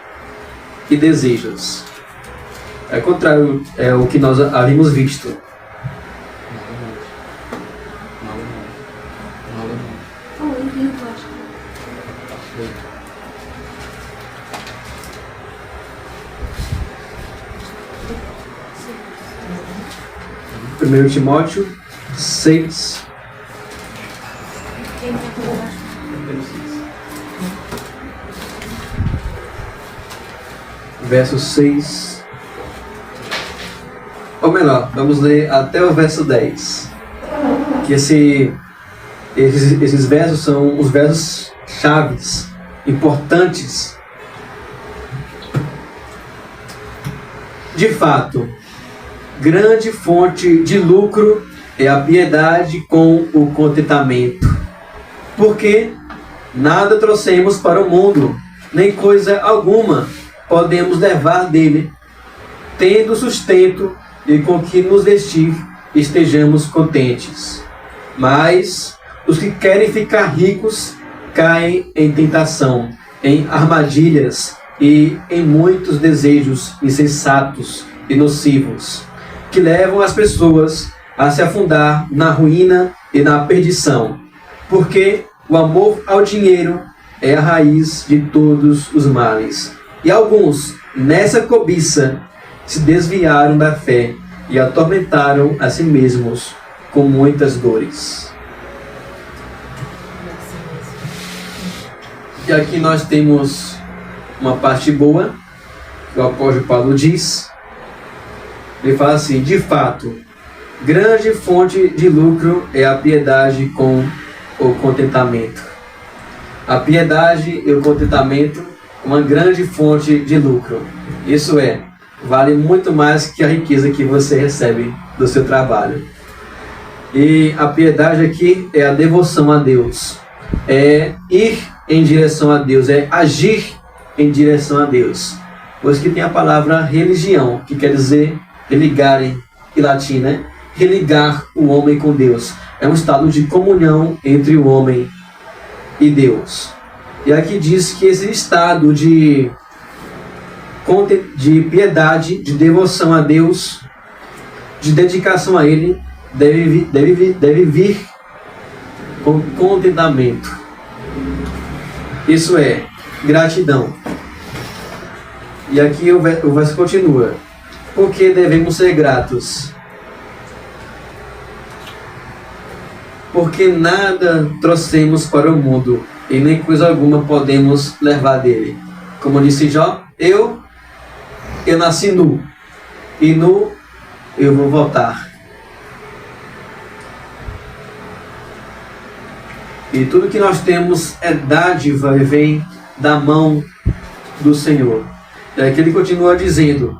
Speaker 3: e desejos. É contrário, é o que nós havíamos visto. Primeiro Timóteo 6. Verso 6. Ou melhor, vamos ler até o verso 10. Que esses versos são os versos chaves, importantes. De fato, grande fonte de lucro é a piedade com o contentamento. Porque nada trouxemos para o mundo, nem coisa alguma podemos levar dele, tendo sustento e com que nos vestir, estejamos contentes. Mas os que querem ficar ricos caem em tentação, em armadilhas e em muitos desejos insensatos e nocivos, que levam as pessoas a se afundar na ruína e na perdição, porque o amor ao dinheiro é a raiz de todos os males. E alguns, nessa cobiça, se desviaram da fé e atormentaram a si mesmos com muitas dores. E aqui nós temos uma parte boa, que o apóstolo Paulo diz. Ele fala assim: de fato, grande fonte de lucro é a piedade com o contentamento. A piedade e o contentamento, uma grande fonte de lucro. Isso é, vale muito mais que a riqueza que você recebe do seu trabalho. E a piedade aqui é a devoção a Deus, é ir em direção a Deus, é agir em direção a Deus. Por isso que tem a palavra religião, que quer dizer religare, em latim, né? Religar o homem com Deus. É um estado de comunhão entre o homem e Deus. E aqui diz que esse estado de piedade, de devoção a Deus, de dedicação a Ele, deve vir com contentamento. Isso é, gratidão. E aqui o verso continua: porque devemos ser gratos? Porque nada trouxemos para o mundo, e nem coisa alguma podemos levar dele. Como disse Jó, eu nasci nu, e nu eu vou voltar. E tudo que nós temos é dádiva e vem da mão do Senhor. E aqui ele continua dizendo: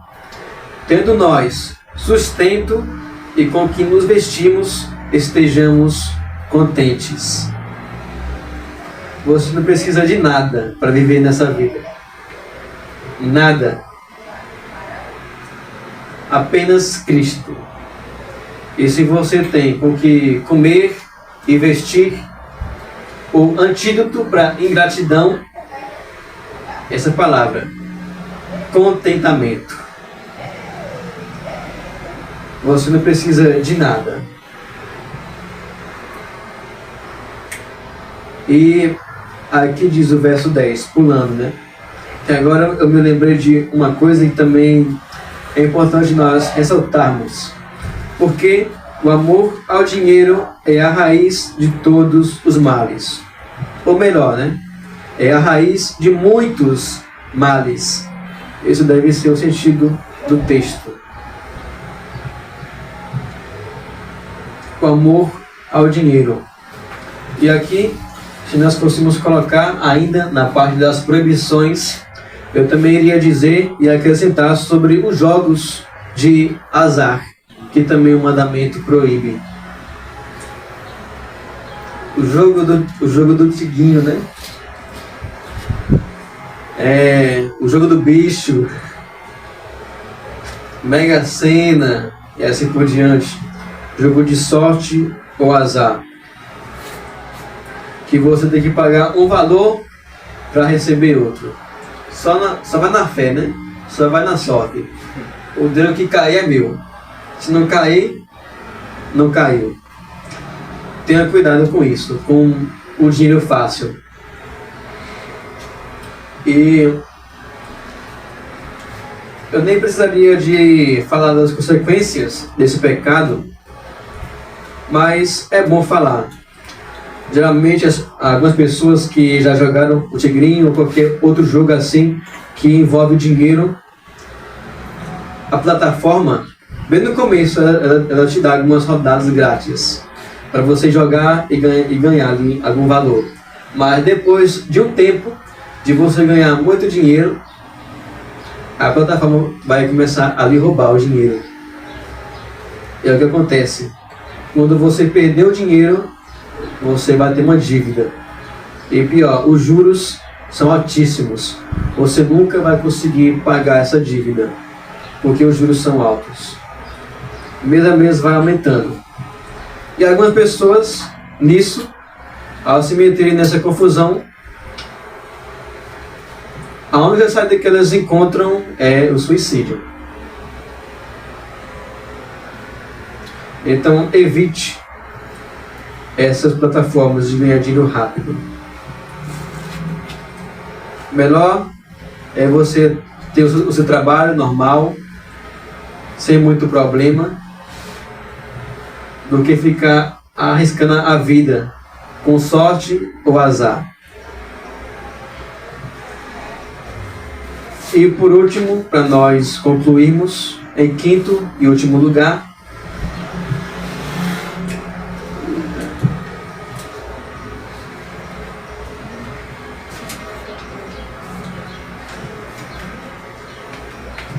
Speaker 3: tendo nós sustento e com que nos vestimos, estejamos contentes. Você não precisa de nada para viver nessa vida. Nada. Apenas Cristo. E se você tem com que comer e vestir, o antídoto para ingratidão, essa palavra, contentamento. Você não precisa de nada. E aqui diz o verso 10, pulando, né? Que agora eu me lembrei de uma coisa que também é importante nós ressaltarmos. Porque o amor ao dinheiro é a raiz de todos os males. Ou melhor, né? É a raiz de muitos males. Esse deve ser o sentido do texto. O amor ao dinheiro. E aqui, se nós fôssemos colocar ainda na parte das proibições, eu também iria dizer e acrescentar sobre os jogos de azar, que também o mandamento proíbe. O jogo do tiguinho, né? O jogo do bicho, Mega Sena e assim por diante. Jogo de sorte ou azar, que você tem que pagar um valor para receber outro. Só vai na fé, né? Só vai na sorte. O dinheiro que cair é meu. Se não cair, não caiu. Tenha cuidado com isso, com o dinheiro fácil. E eu nem precisaria de falar das consequências desse pecado, mas é bom falar. Geralmente algumas pessoas que já jogaram o Tigrinho ou qualquer outro jogo assim que envolve dinheiro, a plataforma, bem no começo, ela te dá algumas rodadas grátis para você jogar e ganhar ali algum valor. Mas depois de um tempo de você ganhar muito dinheiro, a plataforma vai começar a lhe roubar o dinheiro. E é o que acontece. Quando você perder o dinheiro, você vai ter uma dívida. E pior, os juros são altíssimos. Você nunca vai conseguir pagar essa dívida, porque os juros são altos. Mês a mês vai aumentando. E algumas pessoas, nisso, ao se meterem nessa confusão, a única saída que elas encontram é o suicídio. Então, evite essas plataformas de ganhar dinheiro rápido. Melhor é você ter o seu trabalho normal, sem muito problema, do que ficar arriscando a vida com sorte ou azar. E por último, para nós concluirmos, em quinto e último lugar,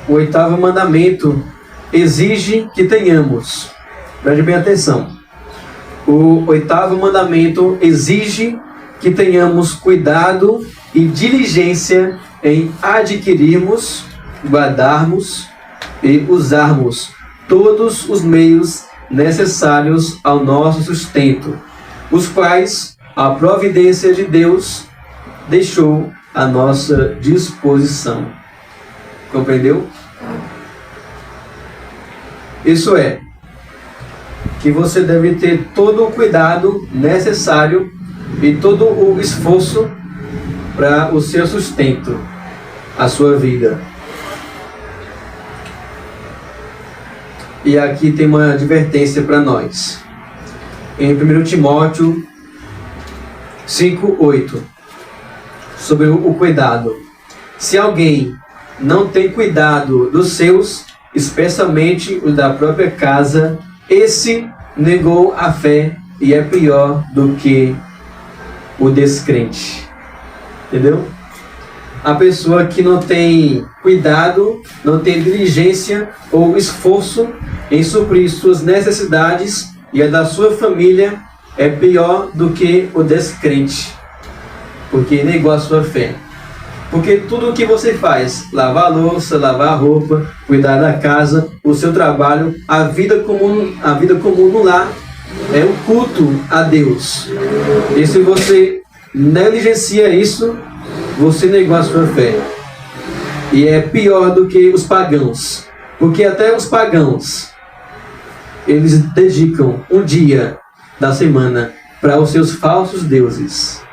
Speaker 3: o oitavo mandamento exige que tenhamos, preste bem atenção, o oitavo mandamento exige que tenhamos cuidado e diligência em adquirirmos, guardarmos e usarmos todos os meios necessários ao nosso sustento, os quais a providência de Deus deixou à nossa disposição. Compreendeu? Isso é, que você deve ter todo o cuidado necessário e todo o esforço para o seu sustento, a sua vida. E aqui tem uma advertência para nós. Em 1 Timóteo 5:8, sobre o cuidado. Se alguém não tem cuidado dos seus, especialmente os da própria casa, esse negou a fé e é pior do que o descrente. Entendeu? A pessoa que não tem cuidado, não tem diligência ou esforço em suprir suas necessidades e a da sua família é pior do que o descrente, porque negou a sua fé. Porque tudo o que você faz, lavar a louça, lavar a roupa, cuidar da casa, o seu trabalho, a vida comum no lar, é um culto a Deus. E se você negligencia isso, você negou a sua fé. E é pior do que os pagãos. Porque até os pagãos, eles dedicam um dia da semana para os seus falsos deuses.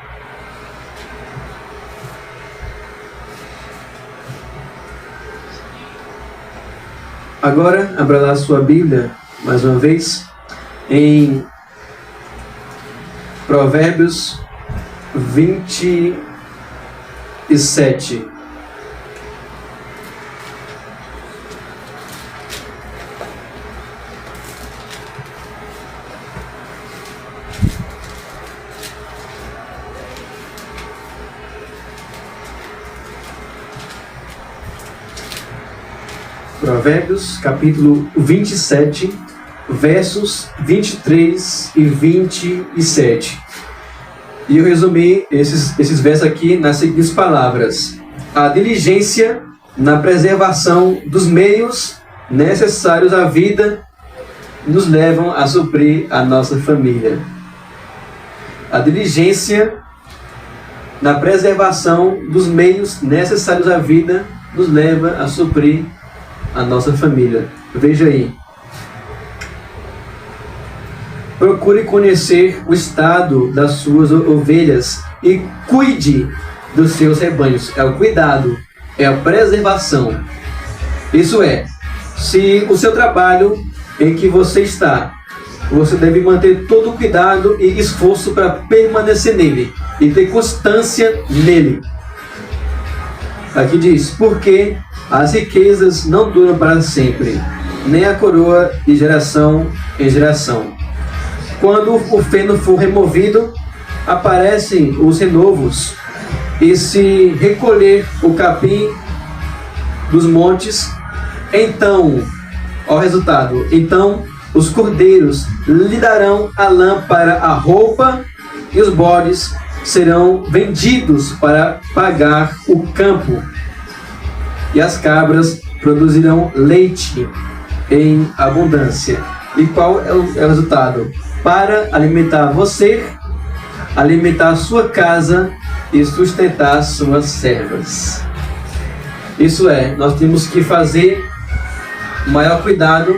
Speaker 3: Agora, abra lá a sua Bíblia, mais uma vez, em Provérbios 27. Provérbios, capítulo 27, versos 23 e 27. E eu resumi esses versos aqui nas seguintes palavras: a diligência na preservação dos meios necessários à vida nos levam a suprir a nossa família. A diligência na preservação dos meios necessários à vida nos leva a suprir a nossa família. Veja aí. Procure conhecer o estado das suas ovelhas e cuide dos seus rebanhos. É o cuidado, é a preservação. Isso é, se o seu trabalho em que você está, você deve manter todo o cuidado e esforço para permanecer nele e ter constância nele. Aqui diz, porque as riquezas não duram para sempre, nem a coroa de geração em geração. Quando o feno for removido, aparecem os renovos, e se recolher o capim dos montes, então, ó resultado, então os cordeiros lhe darão a lã para a roupa, e os bodes serão vendidos para pagar o campo, e as cabras produzirão leite em abundância. E qual é o resultado? Para alimentar você, alimentar sua casa e sustentar suas servas. Isso é, nós temos que fazer maior cuidado.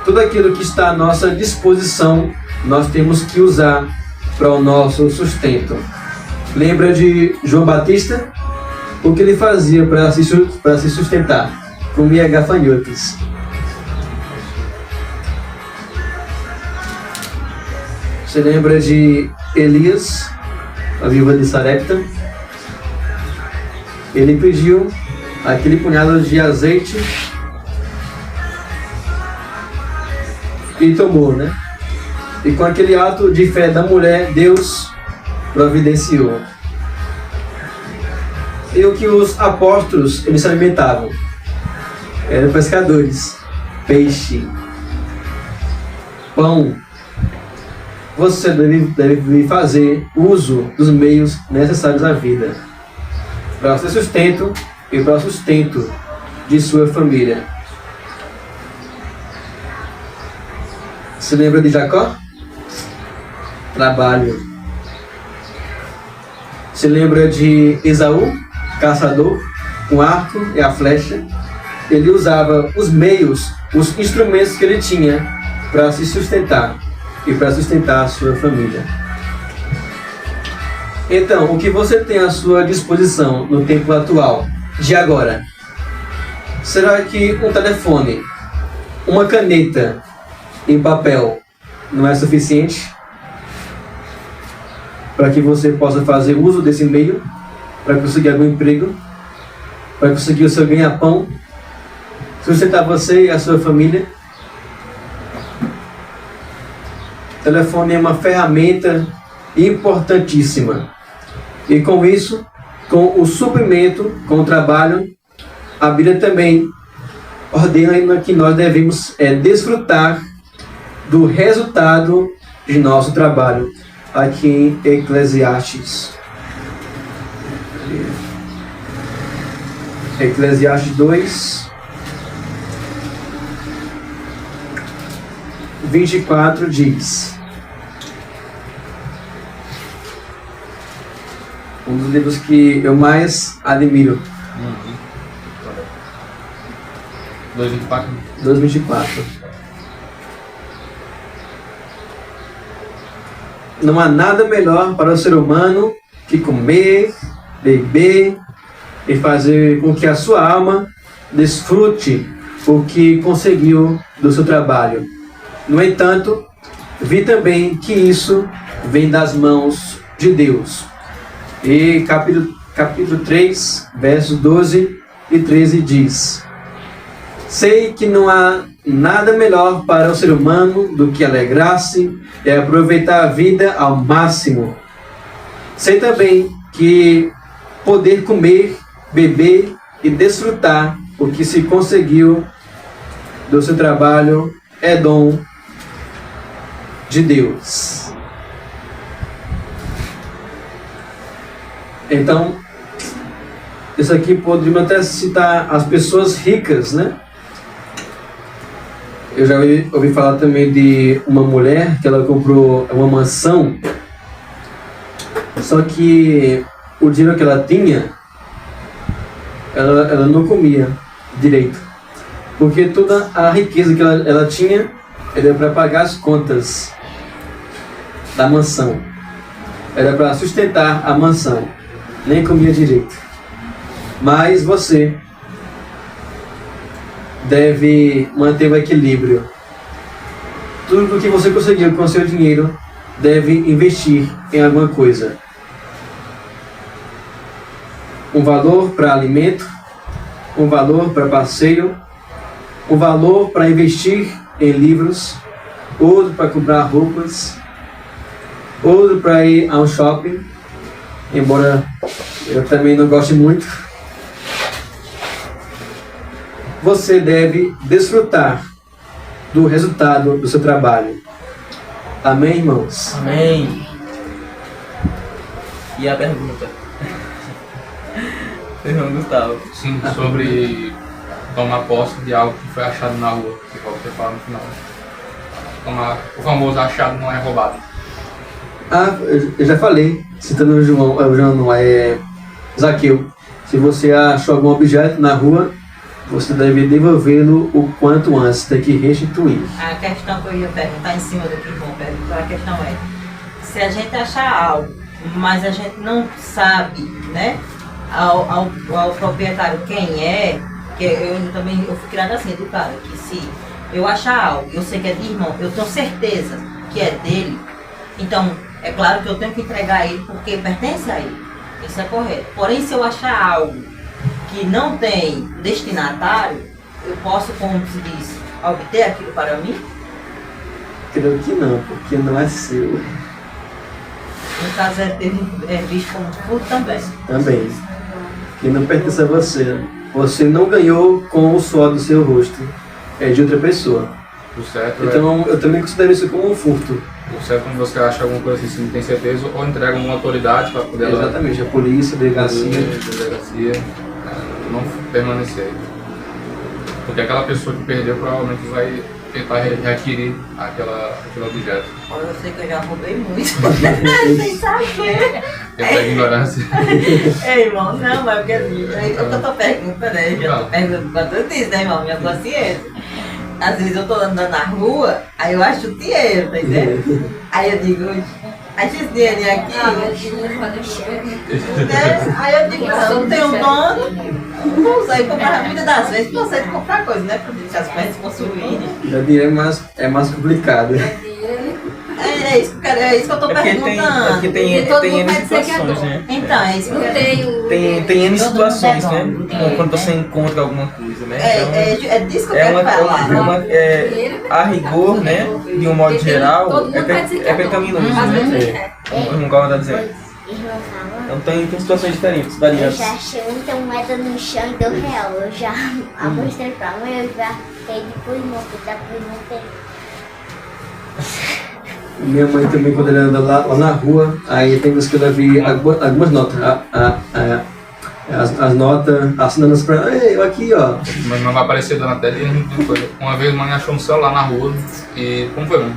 Speaker 3: Tudo aquilo que está à nossa disposição, nós temos que usar para o nosso sustento. Lembra de João Batista? O que ele fazia para se sustentar? Comia gafanhotos. Você lembra de Elias, a viúva de Sarepta? Ele pediu aquele punhado de azeite e tomou, né? E com aquele ato de fé da mulher, Deus providenciou. E o que os apóstolos, eles se alimentavam? Eram pescadores. Peixe. Pão. Você deve fazer uso dos meios necessários à vida, para o seu sustento e para o sustento de sua família. Se lembra de Jacó? Trabalho. Se lembra de Esaú? Caçador, com arco e a flecha. Ele usava os meios, os instrumentos que ele tinha para se sustentar e para sustentar a sua família. Então, o que você tem à sua disposição no tempo atual, de agora? Será que um telefone, uma caneta em papel não é suficiente para que você possa fazer uso desse meio, para conseguir algum emprego, para conseguir o seu ganha-pão, sustentar você e a sua família? O telefone é uma ferramenta importantíssima. E com isso, com o suprimento, com o trabalho, a Bíblia também ordena que nós devemos desfrutar do resultado de nosso trabalho. Aqui em Eclesiastes. Eclesiastes 2, 24 diz: um dos livros que eu mais admiro. 2:24. Não há nada melhor para o ser humano que comer, beber e fazer com que a sua alma desfrute o que conseguiu do seu trabalho. No entanto, vi também que isso vem das mãos de Deus. E capítulo 3, versos 12 e 13 diz: sei que não há nada melhor para o ser humano do que alegrar-se e aproveitar a vida ao máximo. Sei também que poder comer, beber e desfrutar o que se conseguiu do seu trabalho é dom de Deus. Então, isso aqui poderíamos até citar as pessoas ricas, né? Eu já ouvi falar também de uma mulher que ela comprou uma mansão, só que o dinheiro que ela tinha, ela não comia direito, porque toda a riqueza que ela tinha era para pagar as contas da mansão, era para sustentar a mansão, nem comia direito. Mas você deve manter o equilíbrio. Tudo o que você conseguiu com o seu dinheiro deve investir em alguma coisa. Um valor para alimento, um valor para passeio, um valor para investir em livros, outro para comprar roupas, outro para ir a um shopping, embora eu também não goste muito. Você deve desfrutar do resultado do seu trabalho. Amém, irmãos?
Speaker 5: Amém. E a pergunta? Irmão Gustavo.
Speaker 4: Sim, sobre tomar posse de algo que foi achado na rua, que você fala no final. O famoso achado não é roubado.
Speaker 3: Eu já falei, citando o João não é Zaqueu. Se você achou algum objeto na rua, você deve devolvê-lo o quanto antes, tem que restituir.
Speaker 6: A questão que eu ia perguntar em cima do que o João perguntou, a questão é, se a gente achar algo, mas a gente não sabe, né, ao proprietário quem é, que eu fui criada assim, educada, que se eu achar algo, eu sei que é de irmão, eu tenho certeza que é dele, então é claro que eu tenho que entregar ele porque pertence a ele, isso é correto. Porém, se eu achar algo que não tem destinatário, eu posso, como se diz, obter aquilo para mim?
Speaker 3: Creio que não, porque não é seu.
Speaker 6: No caso, é visto como furto também.
Speaker 3: Também. Que não pertence a você. Você não ganhou com o suor do seu rosto. É de outra pessoa.
Speaker 4: O certo
Speaker 3: Então eu também considero isso como um furto.
Speaker 4: o certo é quando você acha alguma coisa assim, não tem certeza, ou entrega uma autoridade para poder
Speaker 3: Exatamente, a polícia, a delegacia.
Speaker 4: Não permanecer. Porque aquela pessoa que perdeu provavelmente vai tentar readquirir aquele objeto.
Speaker 6: Olha, eu sei que eu já roubei muito. Sem saber.
Speaker 4: Pela ignorância.
Speaker 6: Ei, irmão, não, mas porque assim, eu tô perguntando, né? Eu já tô perguntando pra tudo isso, né, irmão? Minha consciência. Às vezes eu tô andando na rua, aí eu acho o dinheiro, tá entendendo? Aí eu digo, acha esse dinheirinho aqui? Né? Aí eu digo, não tenho um dono, vou usar e comprar. Muitas das vezes eu sei de comprar coisa, né? Pra deixar as coisas possuírem.
Speaker 3: Já dinheiro é mais complicado.
Speaker 6: É isso que eu tô perguntando.
Speaker 5: Porque tem N situações, né?
Speaker 6: Então, é isso que eu tenho.
Speaker 5: Tem N situações, né? Quando você encontra alguma coisa, né?
Speaker 6: É disso que eu quero falar.
Speaker 5: A rigor, né? De um modo geral, é pecaminoso, né? Como o Gal tá dizendo. Então tem situações diferentes,
Speaker 7: Eu
Speaker 5: variantes.
Speaker 7: já achei muita moeda no chão e deu real. Eu já mostrei pra mãe, eu já dei pro irmão, que tá pro irmão ter.
Speaker 3: Minha mãe também, quando ela anda lá na rua, aí tem vezes que ela vi algumas notas. As notas assinando pra ela, ei, eu aqui, ó.
Speaker 4: Mas não vai aparecer dando até de coisa. Uma vez a mãe achou um celular na rua e como foi, mãe?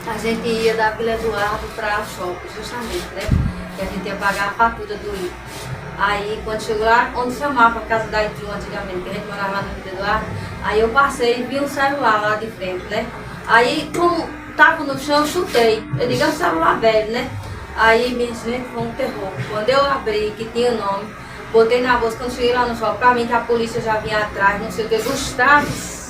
Speaker 8: A gente ia da Vila Eduardo para shopping, justamente, né? Que a gente ia pagar a fatura do IPA. Aí, quando chegou lá, onde chamava a casa da Itu antigamente, que a gente morava lá no Vila Eduardo, aí eu passei e vi um celular lá de frente, né? Aí, como tava no chão, eu chutei. Eu digo, é um celular velho, né? Aí, minha gente, foi um terror. Quando eu abri, que tinha o nome, botei na bolsa, quando cheguei lá no shopping, pra mim que a polícia já vinha atrás, não sei o que, Gustavo,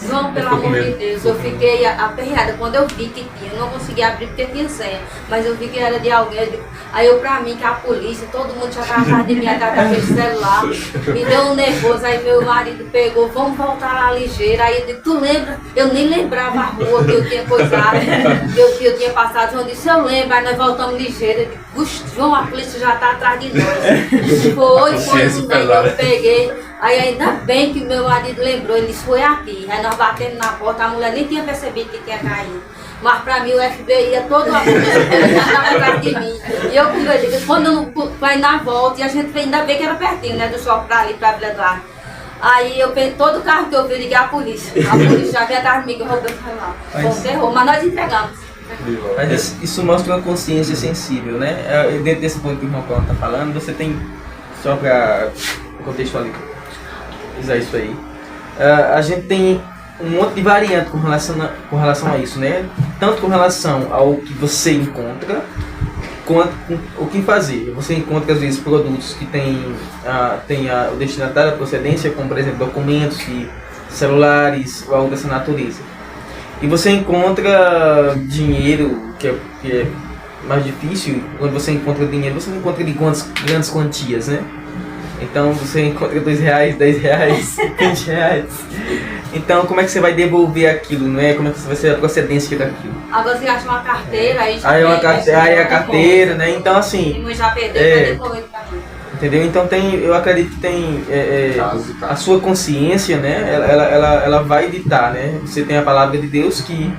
Speaker 8: João, pelo amor de Deus, eu fiquei aperreada. Quando eu vi que tinha, eu não conseguia abrir porque tinha senha, mas eu vi que era de alguém. Aí eu, pra mim, que a polícia, todo mundo já estava atrás de mim, atrás daquele celular, me deu um nervoso. Aí meu marido pegou, vamos voltar lá ligeiro. Aí eu disse, tu lembra? Eu nem lembrava a rua que eu tinha coisado, que eu tinha passado. João disse, eu lembro, aí nós voltamos ligeiro. Eu disse, João, a polícia já está atrás de nós. Quando eu peguei. Aí ainda bem que meu marido lembrou, ele disse, foi aqui. Aí nós batendo na porta, a mulher nem tinha percebido que tinha caído. Mas pra mim o FBI ia todo a polícia já estava atrás de mim. E eu com medo, quando eu vai na volta, e a gente ainda bem que era pertinho, né? Do shopping pra ali, pra Vila Eduardo. Aí eu peguei todo o carro que eu vi, liguei a polícia. A polícia já veio atrás de mim que eu roubei o celular. Foi um terror, mas nós entregamos.
Speaker 5: Mas isso mostra uma consciência sensível, né? Dentro desse ponto que o irmão Paulo está falando, você tem, só para contextualizar isso aí, a gente tem um monte de variante com relação a isso, né? Tanto com relação ao que você encontra, quanto com o que fazer. Você encontra, às vezes, produtos que tem o destinatário, a procedência, como, por exemplo, documentos e celulares ou algo dessa natureza. E você encontra dinheiro, que é mais difícil. Quando você encontra dinheiro, você não encontra de grandes quantias, né? Então você encontra R$2, R$10, R$20. Então como é que você vai devolver aquilo, não é? Como é que vai ser a procedência daquilo?
Speaker 8: Agora você acha uma carteira, aí já
Speaker 5: aí a carteira, né? Então assim...
Speaker 8: E já perdeu,
Speaker 5: entendeu? Então eu acredito que tem a sua consciência, né? Ela vai ditar, né? Você tem a palavra de Deus que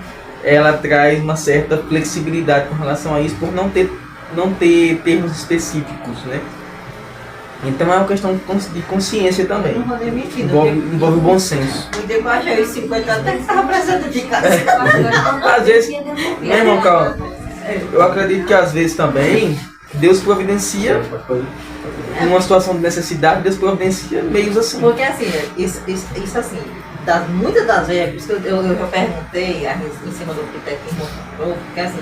Speaker 5: ela traz uma certa flexibilidade com relação a isso, por não ter não ter termos específicos, né? Então é uma questão de consciência também.
Speaker 6: Não vou nem mentir,
Speaker 5: Envolve o bom senso.
Speaker 6: O dia que eu achei os 50 até que estava presente de casa.
Speaker 5: Às vezes, né, irmão, calma. Eu acredito que às vezes também Deus providencia, numa situação de necessidade, Deus providencia meios assim.
Speaker 6: Porque assim, isso assim, muitas das vezes, por isso que eu já perguntei em cima do que o irmão falou, porque assim,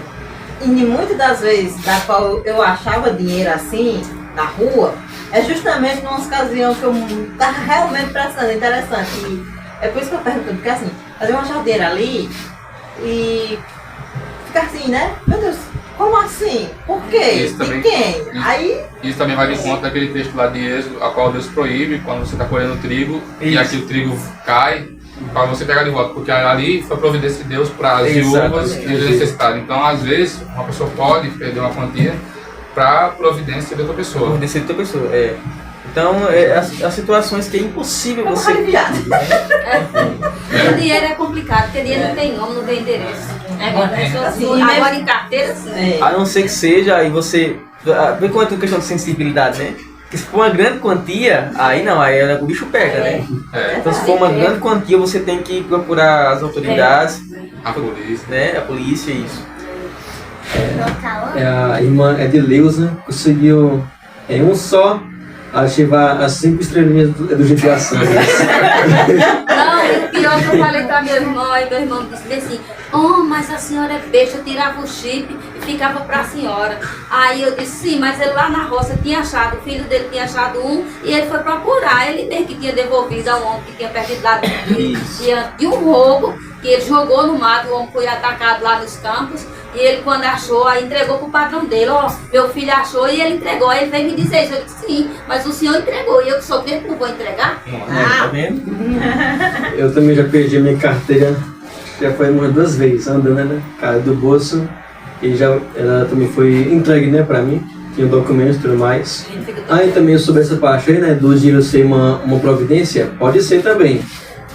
Speaker 6: e muitas das vezes da qual eu achava dinheiro assim, na rua, é justamente numa ocasião que eu estava realmente precisando, interessante. E é por isso que eu pergunto, porque assim, às vezes eu achava dinheiro ali e fica assim, né? Meu Deus, como assim? Por quê?
Speaker 4: Isso também,
Speaker 6: quem? Aí...
Speaker 4: Isso também vai de conta daquele texto lá de Êxodo, a qual Deus proíbe quando você está colhendo trigo e aqui o trigo cai, para você pegar de volta, porque ali foi a providência de Deus para as viúvas e os necessitados. Então, às vezes, uma pessoa pode perder uma quantia para a providência de outra pessoa.
Speaker 5: Providência de outra pessoa, é. Então, as situações que é impossível você...
Speaker 8: O dinheiro é complicado, porque dinheiro não tem nome, não tem endereço. Agora em carteira, sim.
Speaker 5: A não ser que seja, aí você... Vê quanto é questão de sensibilidade, né? Porque se for uma grande quantia, aí não, aí o bicho pega, né? Então se for uma grande quantia, você tem que procurar as autoridades,
Speaker 4: a polícia,
Speaker 5: né? A polícia, isso.
Speaker 3: A irmã Edileuza conseguiu em um só ativar as 5 estrelinhas do GTA V.
Speaker 8: Não, e o pior que eu falei pra meu irmão, aí meu irmão disse assim, mas a senhora é besta, eu tirava o chip e ficava pra senhora. Aí eu disse, sim, mas ele lá na roça tinha achado, o filho dele tinha achado um e ele foi procurar, ele mesmo que tinha devolvido a um homem que tinha perdido lá de um roubo, que ele jogou no mato, o homem foi atacado lá nos campos. E ele, quando achou, aí entregou pro patrão dele, meu filho achou e ele entregou. Aí ele veio me dizer isso, eu disse, sim, mas o senhor entregou e eu que sou mesmo, não vou entregar?
Speaker 5: Tá vendo?
Speaker 3: Eu também já perdi a minha carteira, já foi umas 2 vezes, andando, né, cara, do bolso. E já, ela também foi entregue, né, pra mim, tinha documentos e tudo mais. Aí também sobre essa parte aí, né, do dinheiro ser uma providência, pode ser também,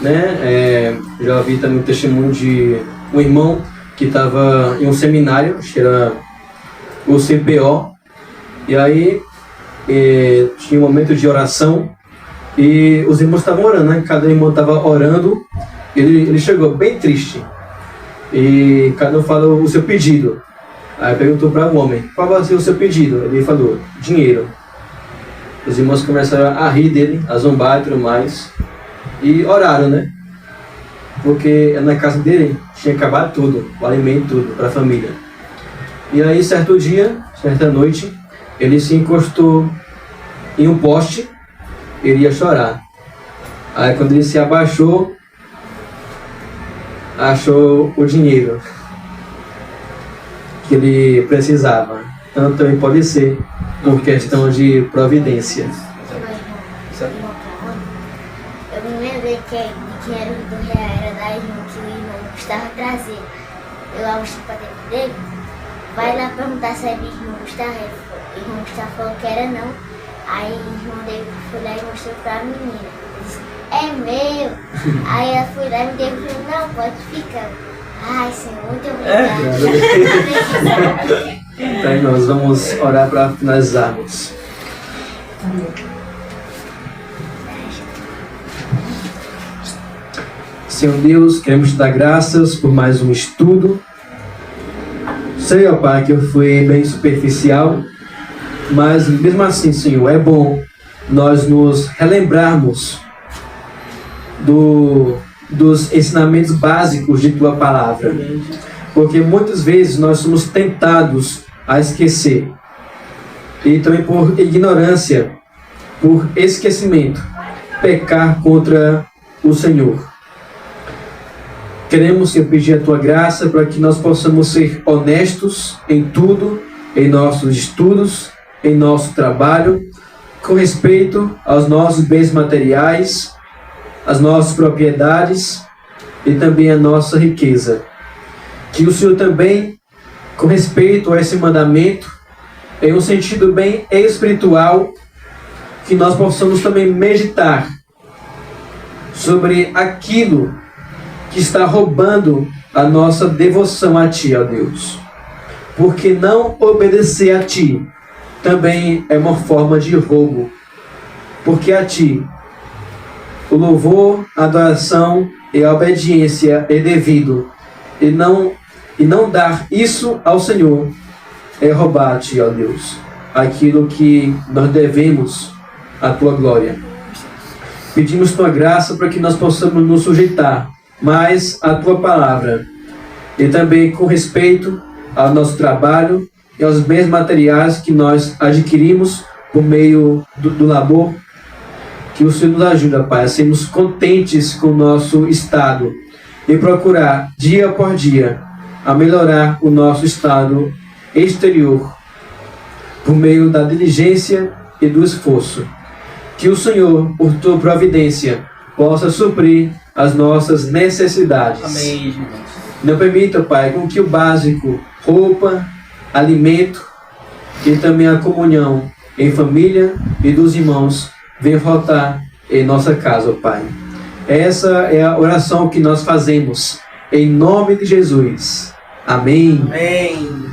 Speaker 3: né, já vi também o testemunho de um irmão que estava em um seminário, que era o CPO, e aí tinha um momento de oração, e os irmãos estavam orando, né? Cada irmão estava orando, ele chegou bem triste, e cada um falou o seu pedido. Aí perguntou para o homem, qual vai ser o seu pedido? Ele falou, dinheiro. Os irmãos começaram a rir dele, a zombar e tudo mais, e oraram, né? Porque na casa dele tinha acabado tudo, o alimento, tudo, para a família. E aí, certo dia, certa noite, ele se encostou em um poste, ele ia chorar. Aí, quando ele se abaixou, achou o dinheiro que ele precisava. Então, também pode ser por questão de providência.
Speaker 7: Eu me lembrei que era do real, era da irmã que o irmão Gustavo trazia. Eu lá mostrei pra dentro dele, vai lá perguntar se era do irmão Gustavo. O irmão Gustavo falou que era não. Aí o irmão dele foi lá e mostrou pra menina. Ele disse, é meu. Aí ela foi lá e me deu e falou, não, pode ficar. Ai, Senhor, muito obrigada.
Speaker 3: Então, nós vamos orar para finalizarmos. Senhor Deus, queremos te dar graças por mais um estudo. Sei, ó Pai, que eu fui bem superficial, mas mesmo assim, Senhor, é bom nós nos relembrarmos dos ensinamentos básicos de Tua Palavra. Porque muitas vezes nós somos tentados a esquecer. E também por ignorância, por esquecimento, pecar contra o Senhor. Queremos, Senhor, pedir a Tua graça para que nós possamos ser honestos em tudo, em nossos estudos, em nosso trabalho, com respeito aos nossos bens materiais, às nossas propriedades e também à nossa riqueza. Que o Senhor também, com respeito a esse mandamento, em um sentido bem espiritual, que nós possamos também meditar sobre aquilo que está roubando a nossa devoção a Ti, ó Deus. porque não obedecer a ti também é uma forma de roubo. Porque a ti o louvor, a adoração e a obediência é devido, e não dar isso ao Senhor é roubar a ti, ó Deus, aquilo que nós devemos à tua glória. Pedimos tua graça para que nós possamos nos sujeitar mais à tua palavra, e também com respeito ao nosso trabalho e aos bens materiais que nós adquirimos por meio do labor. Que o Senhor nos ajuda, Pai, a sermos contentes com o nosso estado e procurar, dia por dia, a melhorar o nosso estado exterior por meio da diligência e do esforço. Que o Senhor, por tua providência, possa suprir as nossas necessidades.
Speaker 5: Amém.
Speaker 3: Não permita, Pai, com que o básico, roupa, alimento e também a comunhão em família e dos irmãos venha faltar em nossa casa, Pai. Essa é a oração que nós fazemos em nome de Jesus. Amém.
Speaker 5: Amém.